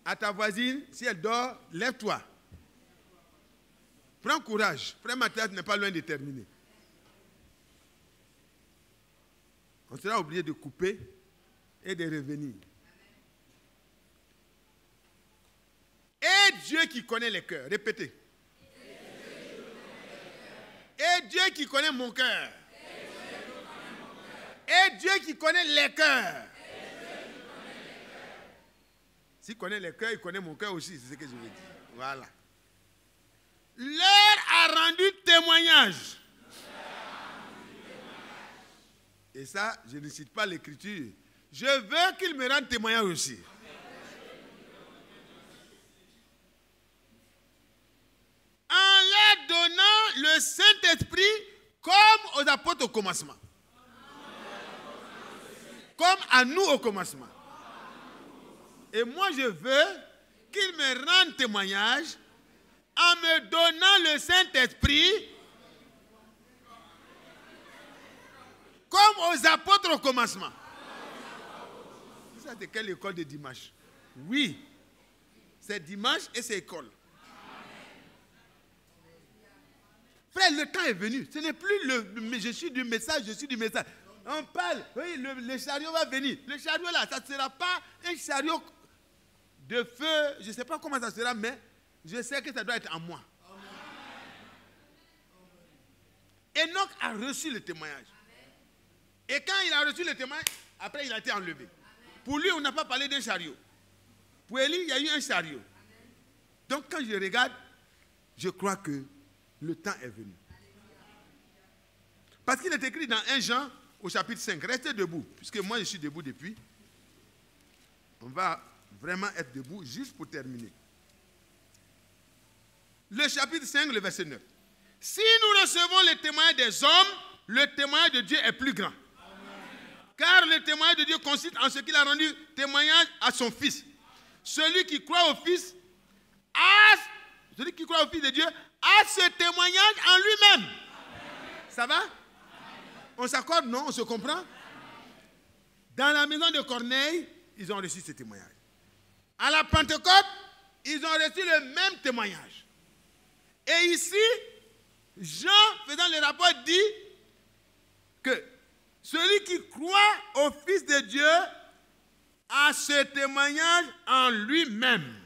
À ta voisine, si elle dort, lève-toi. Prends courage. Frère Mathias n'est pas loin de terminer. On sera obligé de couper et de revenir. Et Dieu qui connaît les cœurs. Répétez. Et Dieu qui connaît mon cœur. Et Dieu qui connaît les cœurs. S'il connaît les cœurs, il connaît mon cœur aussi, c'est ce que je veux dire. Voilà. Leur a rendu témoignage. Et ça, je ne cite pas l'écriture. Je veux qu'il me rende témoignage aussi. En leur donnant le Saint-Esprit comme aux apôtres au commencement. Comme à nous au commencement. Et moi, je veux qu'il me rende témoignage en me donnant le Saint-Esprit comme aux apôtres au commencement. Ça, c'est quelle école de dimanche? Oui, c'est dimanche et c'est école. Frère, le temps est venu. Ce n'est plus je suis du message, je suis du message. On parle, oui, le chariot va venir. Le chariot là, ça ne sera pas un chariot de feu. Je ne sais pas comment ça sera, mais je sais que ça doit être en moi. Enoch a reçu le témoignage. Et quand il a reçu le témoignage, après il a été enlevé. Pour lui, on n'a pas parlé d'un chariot. Pour Élie, il y a eu un chariot. Donc quand je regarde, je crois que le temps est venu. Parce qu'il est écrit dans 1 Jean au chapitre 5. Restez debout, puisque moi je suis debout depuis. On va vraiment être debout juste pour terminer. Le chapitre 5, le verset 9. Si nous recevons le témoignage des hommes, le témoignage de Dieu est plus grand. Car le témoignage de Dieu consiste en ce qu'il a rendu témoignage à son Fils. Celui qui croit au Fils, celui qui croit au Fils de Dieu, a ce témoignage en lui-même. Ça va? On s'accorde, non? On se comprend? Dans la maison de Corneille, ils ont reçu ce témoignage. À la Pentecôte, ils ont reçu le même témoignage. Et ici, Jean, faisant le rapport, dit que celui qui croit au Fils de Dieu a ce témoignage en lui-même.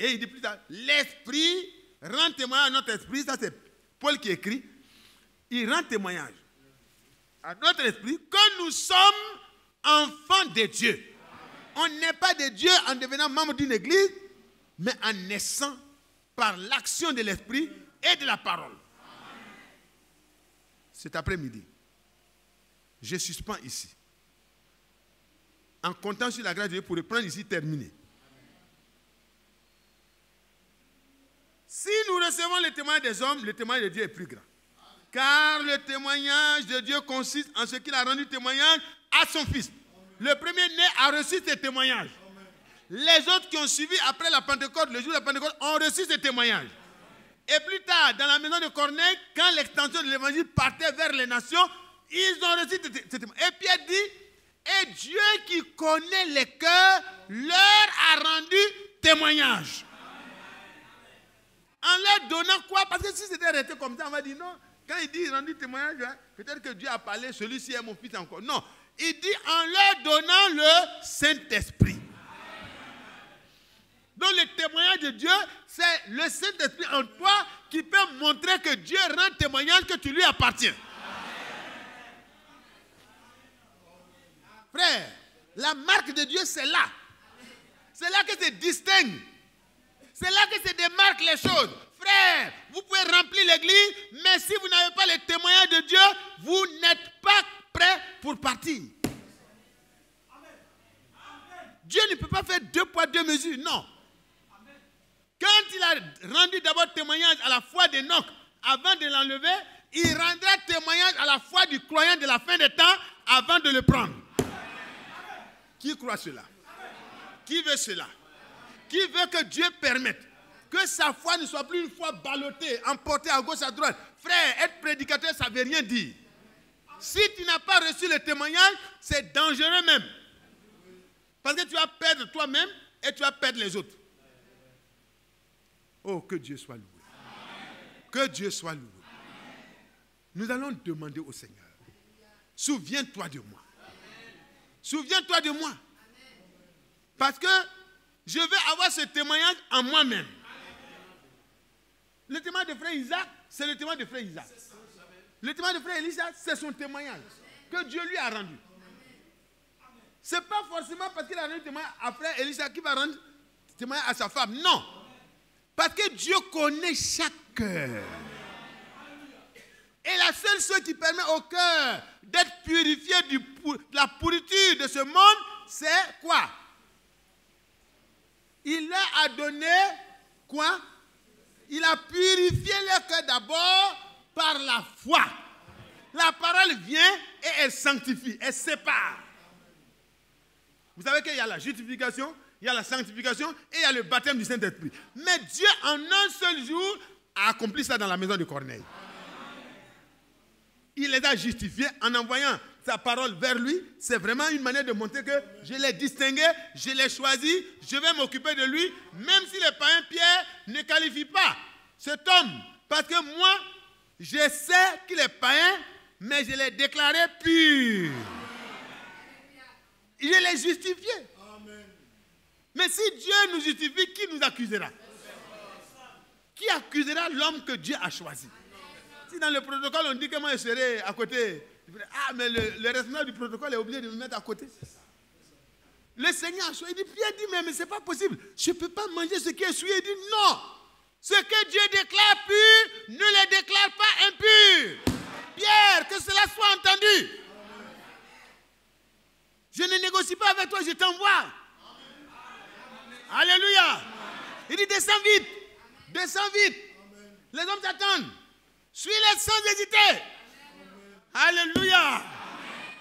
Et il dit plus tard, l'Esprit rend témoignage à notre esprit, ça c'est Paul qui écrit, il rend témoignage à notre esprit que nous sommes enfants de Dieu. On n'est pas de Dieu en devenant membre d'une église, mais en naissant par l'action de l'esprit et de la parole. Cet après-midi, je suspends ici. En comptant sur la grâce de Dieu pour reprendre ici, terminer. Si nous recevons le témoignage des hommes, le témoignage de Dieu est plus grand. Car le témoignage de Dieu consiste en ce qu'il a rendu témoignage à son Fils. Le premier-né a reçu ce témoignage. Les autres qui ont suivi après la Pentecôte, le jour de la Pentecôte, ont reçu ce témoignage. Et plus tard, dans la maison de Corneille, quand l'extension de l'évangile partait vers les nations, ils ont reçu ce témoignage. Et Pierre dit, et Dieu qui connaît les cœurs leur a rendu témoignage. En leur donnant quoi? Parce que si c'était resté comme ça, on va dire non. Quand il dit rendu témoignage, peut-être que Dieu a parlé, celui-ci est mon fils encore. Non, il dit en leur donnant le Saint-Esprit. Donc le témoignage de Dieu, c'est le Saint-Esprit en toi qui peut montrer que Dieu rend témoignage que tu lui appartiens. Frère, la marque de Dieu, c'est là. C'est là que se distingue. C'est là que se démarquent les choses. Frère, vous pouvez remplir l'église, mais si vous n'avez pas le témoignage de Dieu, vous n'êtes pas prêt pour partir. Dieu ne peut pas faire 2 poids 2 mesures, non. Quand il a rendu d'abord témoignage à la foi d'Enoch, avant de l'enlever, il rendra témoignage à la foi du croyant de la fin des temps, avant de le prendre. Qui croit cela? Qui veut cela? Qui veut que Dieu permette que sa foi ne soit plus une foi ballottée, emportée à gauche, à droite? Frère, être prédicateur, ça ne veut rien dire. Si tu n'as pas reçu le témoignage, c'est dangereux même. Parce que tu vas perdre toi-même et tu vas perdre les autres. Oh, que Dieu soit loué. Que Dieu soit loué. Nous allons demander au Seigneur, souviens-toi de moi. Souviens-toi de moi. Parce que je veux avoir ce témoignage en moi-même. Le témoignage de frère Isaac, c'est le témoignage de frère Isaac. Le témoignage de frère Elisha, c'est son témoignage que Dieu lui a rendu. Ce n'est pas forcément parce qu'il a rendu témoignage à frère Elisha qui va rendre témoignage à sa femme. Non. Parce que Dieu connaît chaque cœur. Et la seule chose qui permet au cœur d'être purifié de la pourriture de ce monde, c'est quoi? Il leur a donné quoi? Il a purifié leur cœur d'abord par la foi. La parole vient et elle sanctifie, elle sépare. Vous savez qu'il y a la justification, il y a la sanctification et il y a le baptême du Saint-Esprit. Mais Dieu, en un seul jour, a accompli ça dans la maison de Corneille. Il les a justifiés en envoyant sa parole vers lui. C'est vraiment une manière de montrer que je l'ai distingué, je l'ai choisi, je vais m'occuper de lui, même si le païen Pierre ne qualifie pas cet homme. Parce que moi, je sais qu'il est païen, mais je l'ai déclaré pur. Je l'ai justifié. Mais si Dieu nous justifie, qui nous accusera? Qui accusera l'homme que Dieu a choisi? Si dans le protocole on dit que moi je serai à côté, ah mais le responsable du protocole est obligé de me mettre à côté. Le Seigneur a choisi. Il dit, Pierre dit, mais ce n'est pas possible. Je ne peux pas manger ce qui est souillé. Il dit non. Ce que Dieu déclare pur, ne le déclare pas impur. Pierre, que cela soit entendu. Je ne négocie pas avec toi, je t'envoie. Alléluia. Il dit, descends vite. Descends vite. Les hommes t'attendent. Suis-les sans hésiter. Alléluia.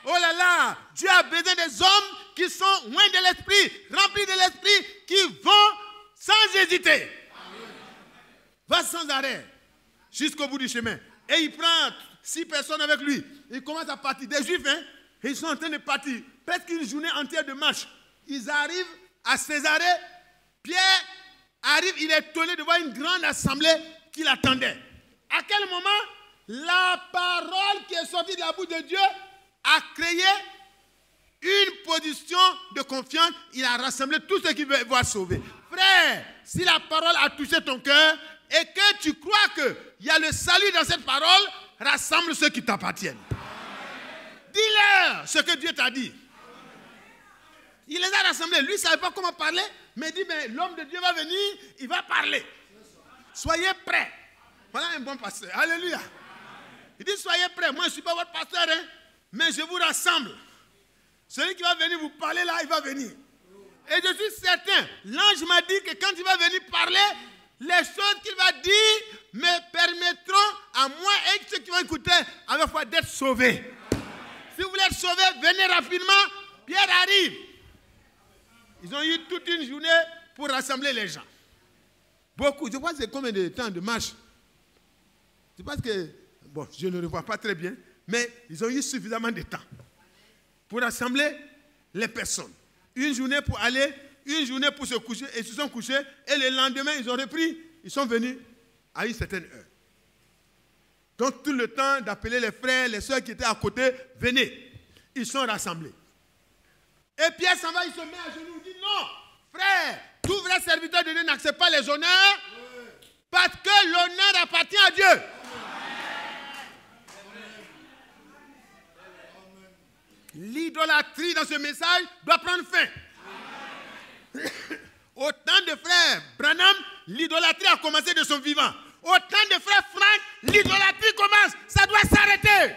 Oh là là. Dieu a besoin des hommes qui sont loin de l'esprit, remplis de l'esprit, qui vont sans hésiter. Va sans arrêt jusqu'au bout du chemin. Et il prend 6 personnes avec lui. Il commence à partir. Des Juifs, hein, ils sont en train de partir. Presque une journée entière de marche. Ils arrivent à Césarée. Pierre arrive, il est étonné de voir une grande assemblée qui l'attendait. À quel moment la parole qui est sortie de la bouche de Dieu a créé une position de confiance? Il a rassemblé tous ceux qui veulent voir sauver. Frère, si la parole a touché ton cœur et que tu crois qu'il y a le salut dans cette parole, rassemble ceux qui t'appartiennent. Dis-leur ce que Dieu t'a dit. Il les a rassemblés. Lui, il ne savait pas comment parler, mais il dit, mais l'homme de Dieu va venir, il va parler. Soyez prêts. Voilà un bon pasteur. Alléluia. Il dit, soyez prêts. Moi, je ne suis pas votre pasteur, hein, mais je vous rassemble. Celui qui va venir vous parler là, il va venir. Et je suis certain, l'ange m'a dit que quand il va venir parler, les choses qu'il va dire me permettront à moi et ceux qui vont écouter à la fois d'être sauvés. Si vous voulez être sauvés, venez rapidement. Pierre arrive. Ils ont eu toute une journée pour rassembler les gens. Beaucoup. Je pense que c'est combien de temps de marche? Je pense que, bon, je ne le vois pas très bien, mais ils ont eu suffisamment de temps pour rassembler les personnes. Une journée pour aller, une journée pour se coucher, et ils se sont couchés, et le lendemain, ils ont repris, ils sont venus à une certaine heure. Donc, tout le temps d'appeler les frères, les soeurs qui étaient à côté, venez. Ils sont rassemblés. Et Pierre s'en va, il se met à genoux, il dit, non, frère, Tout vrai serviteur de Dieu n'accepte pas les honneurs parce que l'honneur appartient à Dieu. L'idolâtrie dans ce message doit prendre fin. Autant de frères Branham, l'idolâtrie a commencé de son vivant. Autant de frères Frank, l'idolâtrie commence. Ça doit s'arrêter.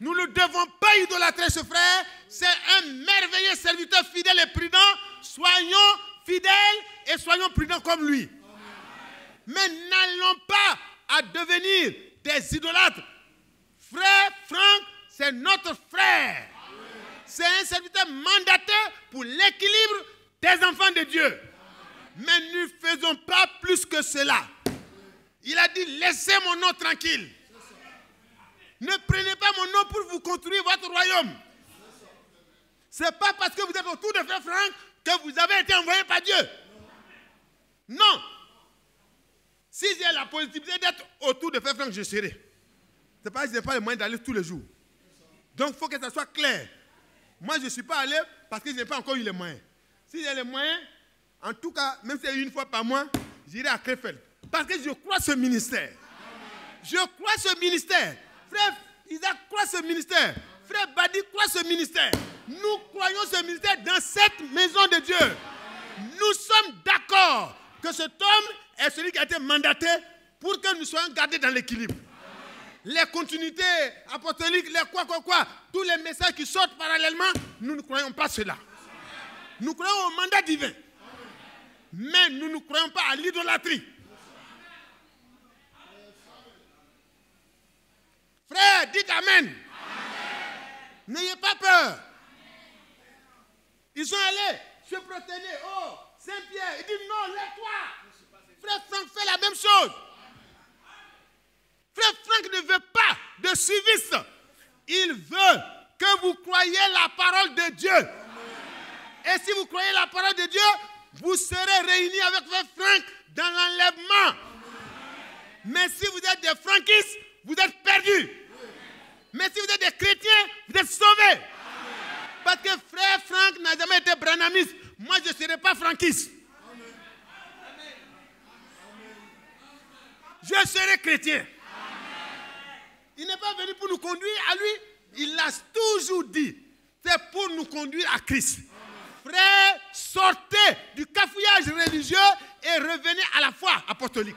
Nous ne devons pas idolâtrer ce frère. C'est un merveilleux serviteur fidèle et prudent. Soyons fidèles et soyons prudents comme lui. Mais n'allons pas à devenir des idolâtres. Frère Frank, c'est notre frère. C'est un serviteur mandaté pour l'équilibre des enfants de Dieu. Mais ne faisons pas plus que cela. Il a dit, laissez mon nom tranquille. Ne prenez pas mon nom pour vous construire votre royaume. Ce n'est pas parce que vous êtes autour de frère Frank que vous avez été envoyé par Dieu. Non. Si j'ai la possibilité d'être autour de frère Frank, je serai. C'est pas que je n'ai pas le moyen d'aller tous les jours. Donc il faut que ça soit clair. Moi, je ne suis pas allé parce que je n'ai pas encore eu les moyens. Si j'ai les moyens, en tout cas, même si c'est une fois par mois, j'irai à Krefeld. Parce que je crois ce ministère. Je crois ce ministère. Frère Isaac croit ce ministère. Frère Badi croit ce ministère. Nous croyons ce ministère dans cette maison de Dieu. Nous sommes d'accord que cet homme est celui qui a été mandaté pour que nous soyons gardés dans l'équilibre. Les continuités apostoliques, les quoi, tous les messages qui sortent parallèlement, nous ne croyons pas cela. Nous croyons au mandat divin. Mais nous ne croyons pas à l'idolâtrie. Frère, dites Amen. N'ayez pas peur. Ils sont allés se prosterner. Oh, Saint-Pierre. Il dit non, lève-toi. Frère Frank fait la même chose. Frère Frank ne veut pas de suivistes. Il veut que vous croyiez la parole de Dieu. Et si vous croyez la parole de Dieu, vous serez réunis avec frère Frank dans l'enlèvement. Mais si vous êtes des frankistes, vous êtes perdus. Mais si vous êtes des chrétiens, vous êtes sauvés. Parce que frère Frank n'a jamais été branhamiste. Moi, je ne serai pas frankiste. Je serai chrétien. Il n'est pas venu pour nous conduire à lui. Il l'a toujours dit. C'est pour nous conduire à Christ. Frère, sortez du cafouillage religieux et revenez à la foi apostolique.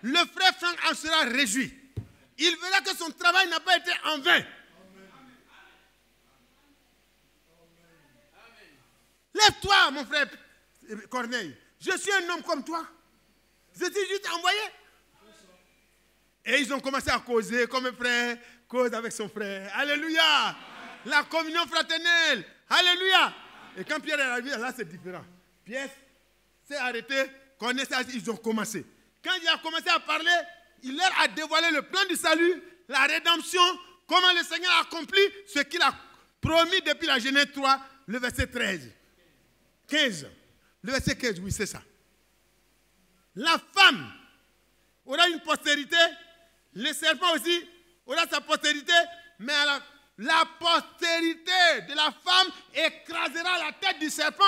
Le frère Frank en sera réjoui. Il verra que son travail n'a pas été en vain. Lève-toi, mon frère Corneille. Je suis un homme comme toi. Je suis juste envoyé. Et ils ont commencé à causer comme un frère cause avec son frère. Alléluia. La communion fraternelle. Alléluia. Et quand Pierre est arrivé, là c'est différent. Pierre s'est arrêté. Corneille, ils ont commencé. Quand il a commencé à parler, il leur a dévoilé le plan du salut, la rédemption, comment le Seigneur a accompli ce qu'il a promis depuis la Genèse 3, le verset 13. 15. Le verset 15, oui, c'est ça. La femme aura une postérité, le serpent aussi aura sa postérité, mais la postérité de la femme écrasera la tête du serpent.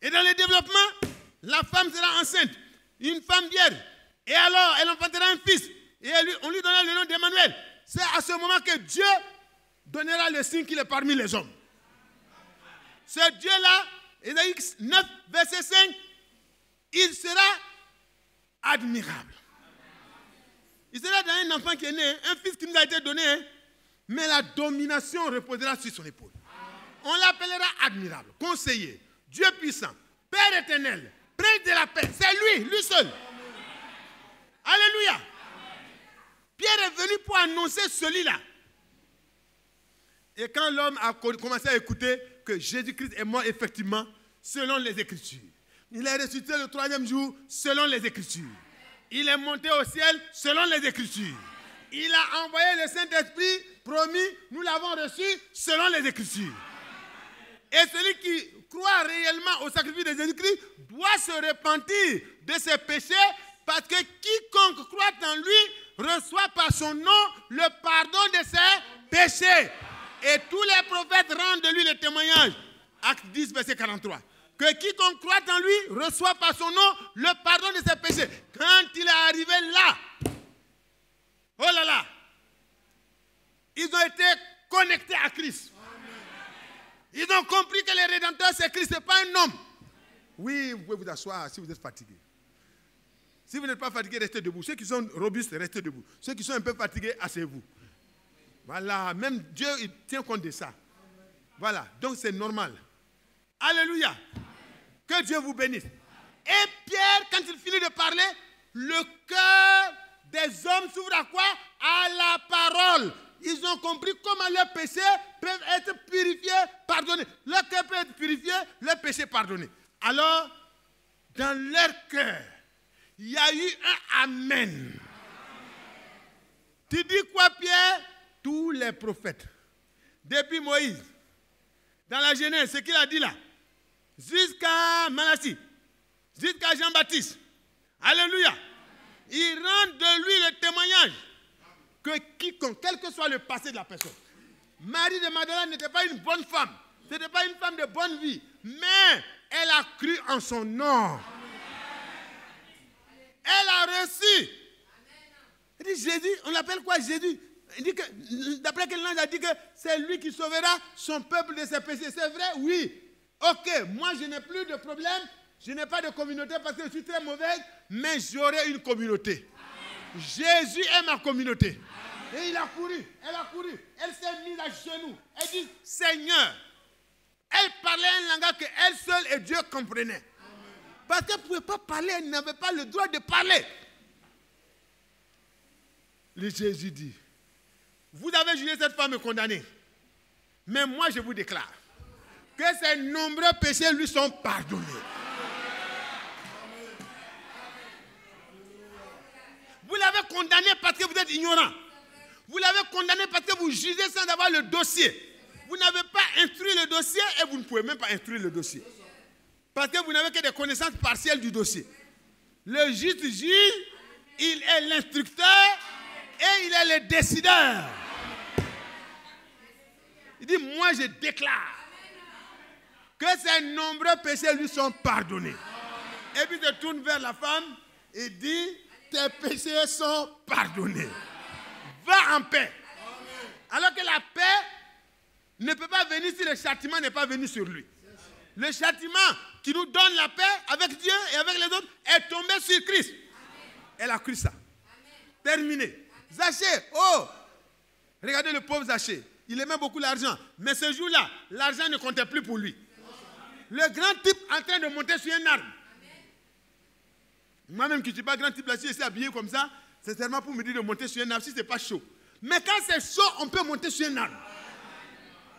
Et dans le développement, la femme sera enceinte, une femme vierge. Et alors, elle enfantera un fils. Et on lui donnera le nom d'Emmanuel. C'est à ce moment que Dieu donnera le signe qu'il est parmi les hommes. Ce Dieu-là, Ésaïe 9, verset 5, il sera admirable. Il sera dans un enfant qui est né, un fils qui nous a été donné, mais la domination reposera sur son épaule. On l'appellera admirable, conseiller, Dieu puissant, Père éternel, Prince de la paix. C'est lui seul. Alléluia. Pierre est venu pour annoncer celui-là. Et quand l'homme a commencé à écouter que Jésus-Christ est mort effectivement, selon les Écritures. Il est ressuscité le 3e jour, selon les Écritures. Il est monté au ciel, selon les Écritures. Il a envoyé le Saint-Esprit, promis, nous l'avons reçu, selon les Écritures. Et celui qui croit réellement au sacrifice de Jésus-Christ doit se repentir de ses péchés, parce que quiconque croit en lui reçoit par son nom le pardon de ses péchés. Et tous les prophètes rendent de lui le témoignage. Acte 10, verset 43. Que quiconque croit en lui reçoit par son nom le pardon de ses péchés. Quand il est arrivé là, oh là là, ils ont été connectés à Christ. Ils ont compris que le Rédempteur c'est Christ, ce n'est pas un homme. Oui, vous pouvez vous asseoir si vous êtes fatigué. Si vous n'êtes pas fatigué, restez debout. Ceux qui sont robustes, restez debout. Ceux qui sont un peu fatigués, asseyez-vous. Voilà, même Dieu il tient compte de ça. Voilà, donc c'est normal. Alléluia. Que Dieu vous bénisse. Et Pierre, quand il finit de parler, le cœur des hommes s'ouvre à quoi? À la parole. Ils ont compris comment leurs péchés peuvent être purifiés, pardonnés. Leur cœur peut être purifié, leurs péchés pardonnés. Alors, dans leur cœur, il y a eu un Amen. Tu dis quoi, Pierre? Tous les prophètes, depuis Moïse, dans la Genèse, ce qu'il a dit là, jusqu'à Malachie, jusqu'à Jean-Baptiste, alléluia, ils rendent de lui le témoignage que quiconque, quel que soit le passé de la personne, Marie de Magdala n'était pas une bonne femme, ce n'était pas une femme de bonne vie, mais elle a cru en son nom. Elle a reçu. Il dit Jésus, on l'appelle quoi Jésus? Il dit que, d'après quel ange a dit que c'est lui qui sauvera son peuple de ses péchés. C'est vrai? Oui. Ok, moi je n'ai plus de problème, je n'ai pas de communauté parce que je suis très mauvaise, mais j'aurai une communauté. Jésus est ma communauté. Et il a couru, elle a couru, elle s'est mise à genoux. Elle dit Seigneur. Elle parlait un langage qu'elle seule et Dieu comprenait. Parce qu'elle ne pouvait pas parler, elle n'avait pas le droit de parler. Le Jésus dit, vous avez jugé cette femme condamnée. Mais moi je vous déclare que ses nombreux péchés lui sont pardonnés. Vous l'avez condamné parce que vous êtes ignorant. Vous l'avez condamné parce que vous jugez sans avoir le dossier. Vous n'avez pas instruit le dossier et vous ne pouvez même pas instruire le dossier. Parce que vous n'avez que des connaissances partielles du dossier. Le juste juge, il est l'instructeur et il est le décideur. Il dit, moi je déclare que ses nombreux péchés lui sont pardonnés. Et puis il se tourne vers la femme et dit, tes péchés sont pardonnés. Va en paix. Alors que la paix ne peut pas venir si le châtiment n'est pas venu sur lui. Le châtiment qui nous donne la paix avec Dieu et avec les autres est tombé sur Christ. Elle a cru ça. Terminé. Zachée, oh, regardez le pauvre Zachée. Il aimait beaucoup l'argent. Mais ce jour-là, l'argent ne comptait plus pour lui. Le grand type en train de monter sur un arbre. Moi-même qui ne suis pas grand type là, si je suis habillé comme ça, c'est seulement pour me dire de monter sur un arbre si ce n'est pas chaud. Mais quand c'est chaud, on peut monter sur un arbre.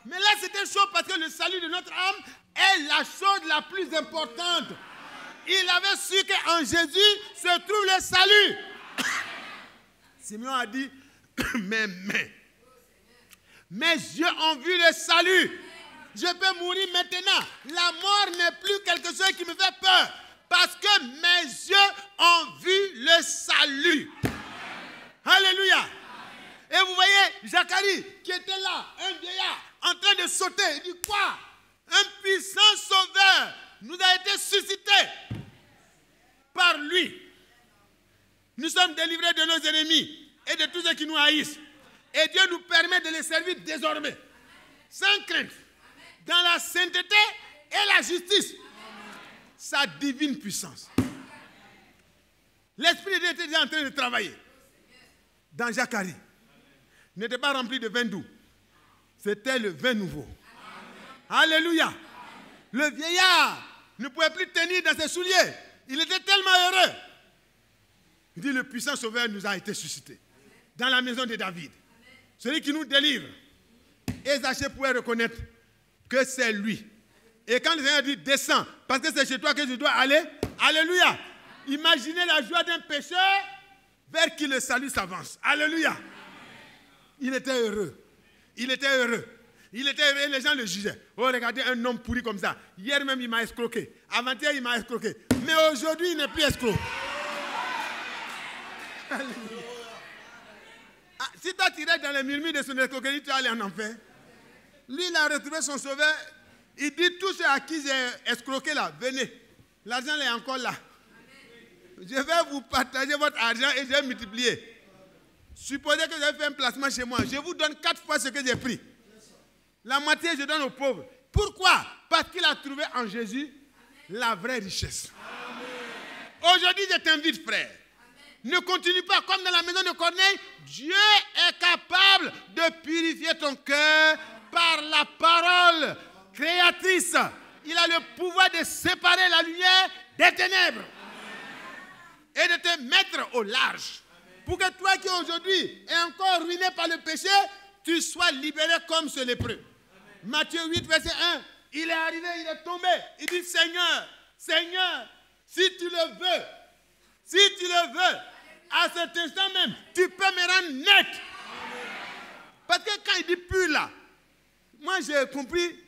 Mais là, c'était chaud parce que le salut de notre âme est la chose la plus importante. Il avait su qu'en Jésus se trouve le salut. Simeon a dit, mes yeux ont vu le salut. Je peux mourir maintenant. La mort n'est plus quelque chose qui me fait peur. Parce que mes yeux ont vu le salut. Alléluia. Et vous voyez, Zacharie qui était là, un vieillard, en train de sauter. Il dit quoi? Un puissant sauveur nous a été suscité par lui. Nous sommes délivrés de nos ennemis et de tous ceux qui nous haïssent. Et Dieu nous permet de les servir désormais, sans crainte, dans la sainteté et la justice. Sa divine puissance. L'Esprit de Dieu était déjà en train de travailler. Dans Zacharie, il n'était pas rempli de vin doux. C'était le vin nouveau. Alléluia. Le vieillard ne pouvait plus tenir dans ses souliers. Il était tellement heureux. Il dit, le puissant sauveur nous a été suscité dans la maison de David. Celui qui nous délivre. Et Zachée pouvait reconnaître que c'est lui. Et quand le Seigneur dit, descends, parce que c'est chez toi que je dois aller, alléluia. Imaginez la joie d'un pécheur vers qui le salut s'avance. Alléluia. Il était heureux. Il était heureux. Il était heureux et les gens le jugeaient. Oh, regardez un homme pourri comme ça. Hier même, il m'a escroqué. Avant-hier, il m'a escroqué. Mais aujourd'hui, il n'est plus escroc. Ah, si toi tu restes dans les murmures de son escroquerie, tu vas aller en enfer. lui, il a retrouvé son sauveur. Il dit, tous ceux à qui j'ai escroqué là, venez. L'argent est encore là. Je vais vous partager votre argent et je vais multiplier. Supposez que vous avez fait un placement chez moi. Je vous donne 4 fois ce que j'ai pris. La moitié, je donne aux pauvres. Pourquoi? Parce qu'il a trouvé en Jésus la vraie richesse. Aujourd'hui, je t'invite, frère. Ne continue pas comme dans la maison de Corneille. Dieu est capable de purifier ton cœur par la parole créatrice. Il a le pouvoir de séparer la lumière des ténèbres et de te mettre au large. Pour que toi qui aujourd'hui es encore ruiné par le péché, tu sois libéré comme ce lépreux. Matthieu 8, verset 1. Il est arrivé, il est tombé. Il dit, Seigneur, Seigneur, si tu le veux, à cet instant même, tu peux me rendre net. Parce que quand il dit pur là, moi j'ai compris,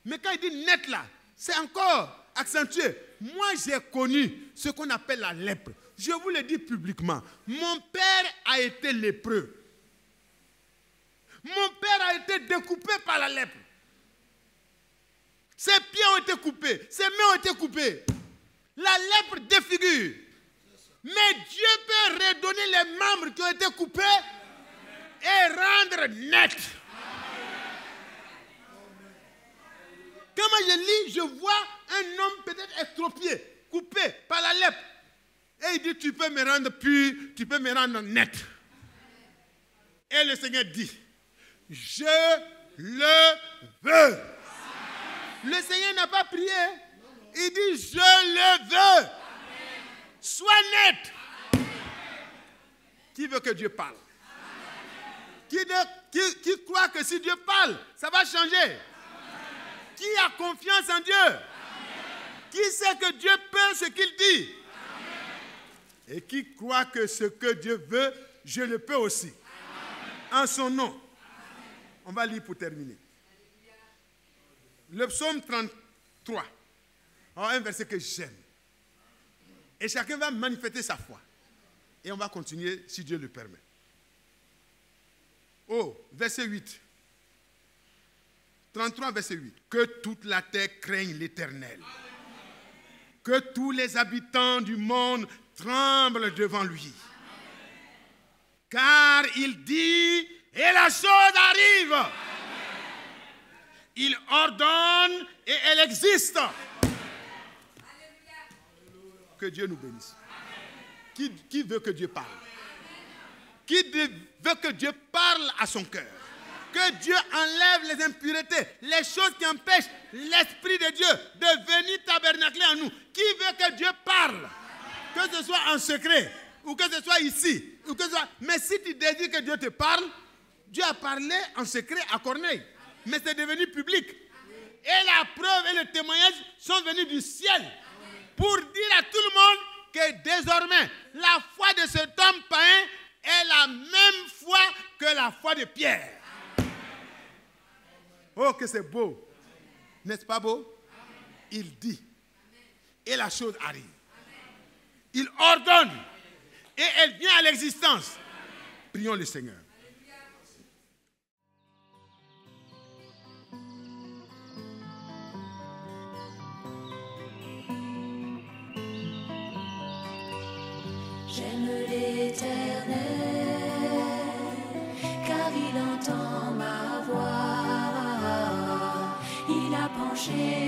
mais quand il dit net là, c'est encore accentué. Moi j'ai connu ce qu'on appelle la lèpre. Je vous le dis publiquement. Mon père a été lépreux. Mon père a été découpé par la lèpre. Ses pieds ont été coupés, ses mains ont été coupées. La lèpre défigure. Mais Dieu peut redonner les membres qui ont été coupés et rendre net. Quand moi je lis, je vois un homme peut-être estropié, coupé par la lèpre. Et il dit, tu peux me rendre pur, tu peux me rendre net. Et le Seigneur dit, je le veux. Le Seigneur n'a pas prié. Il dit, je le veux. Sois net. Qui veut que Dieu parle? Qui croit que si Dieu parle, ça va changer? Qui a confiance en Dieu? Qui sait que Dieu peut ce qu'il dit? Et qui croit que ce que Dieu veut, je le peux aussi. En son nom. On va lire pour terminer. Le psaume 33. Un verset que j'aime. Et chacun va manifester sa foi. Et on va continuer si Dieu le permet. Verset 8. 33, verset 8. Que toute la terre craigne l'Éternel. Que tous les habitants du monde tremblent devant lui. Car il dit, et la chose arrive. Il ordonne et elle existe. Que Dieu nous bénisse. Qui veut que Dieu parle? Qui veut que Dieu parle à son cœur? Que Dieu enlève les impuretés, les choses qui empêchent l'Esprit de Dieu de venir tabernacler en nous. Qui veut que Dieu parle? Que ce soit en secret, ou que ce soit ici, ou que ce soit... Mais si tu désires que Dieu te parle, Dieu a parlé en secret à Corneille. Mais c'est devenu public. Et la preuve et le témoignage sont venus du ciel. Pour dire à tout le monde que désormais, la foi de cet homme païen est la même foi que la foi de Pierre. Oh, que c'est beau. N'est-ce pas beau? Il dit. Et la chose arrive. Il ordonne. Et elle vient à l'existence. Prions le Seigneur. J'aime l'Éternel, car il entend ma voix. Il a penché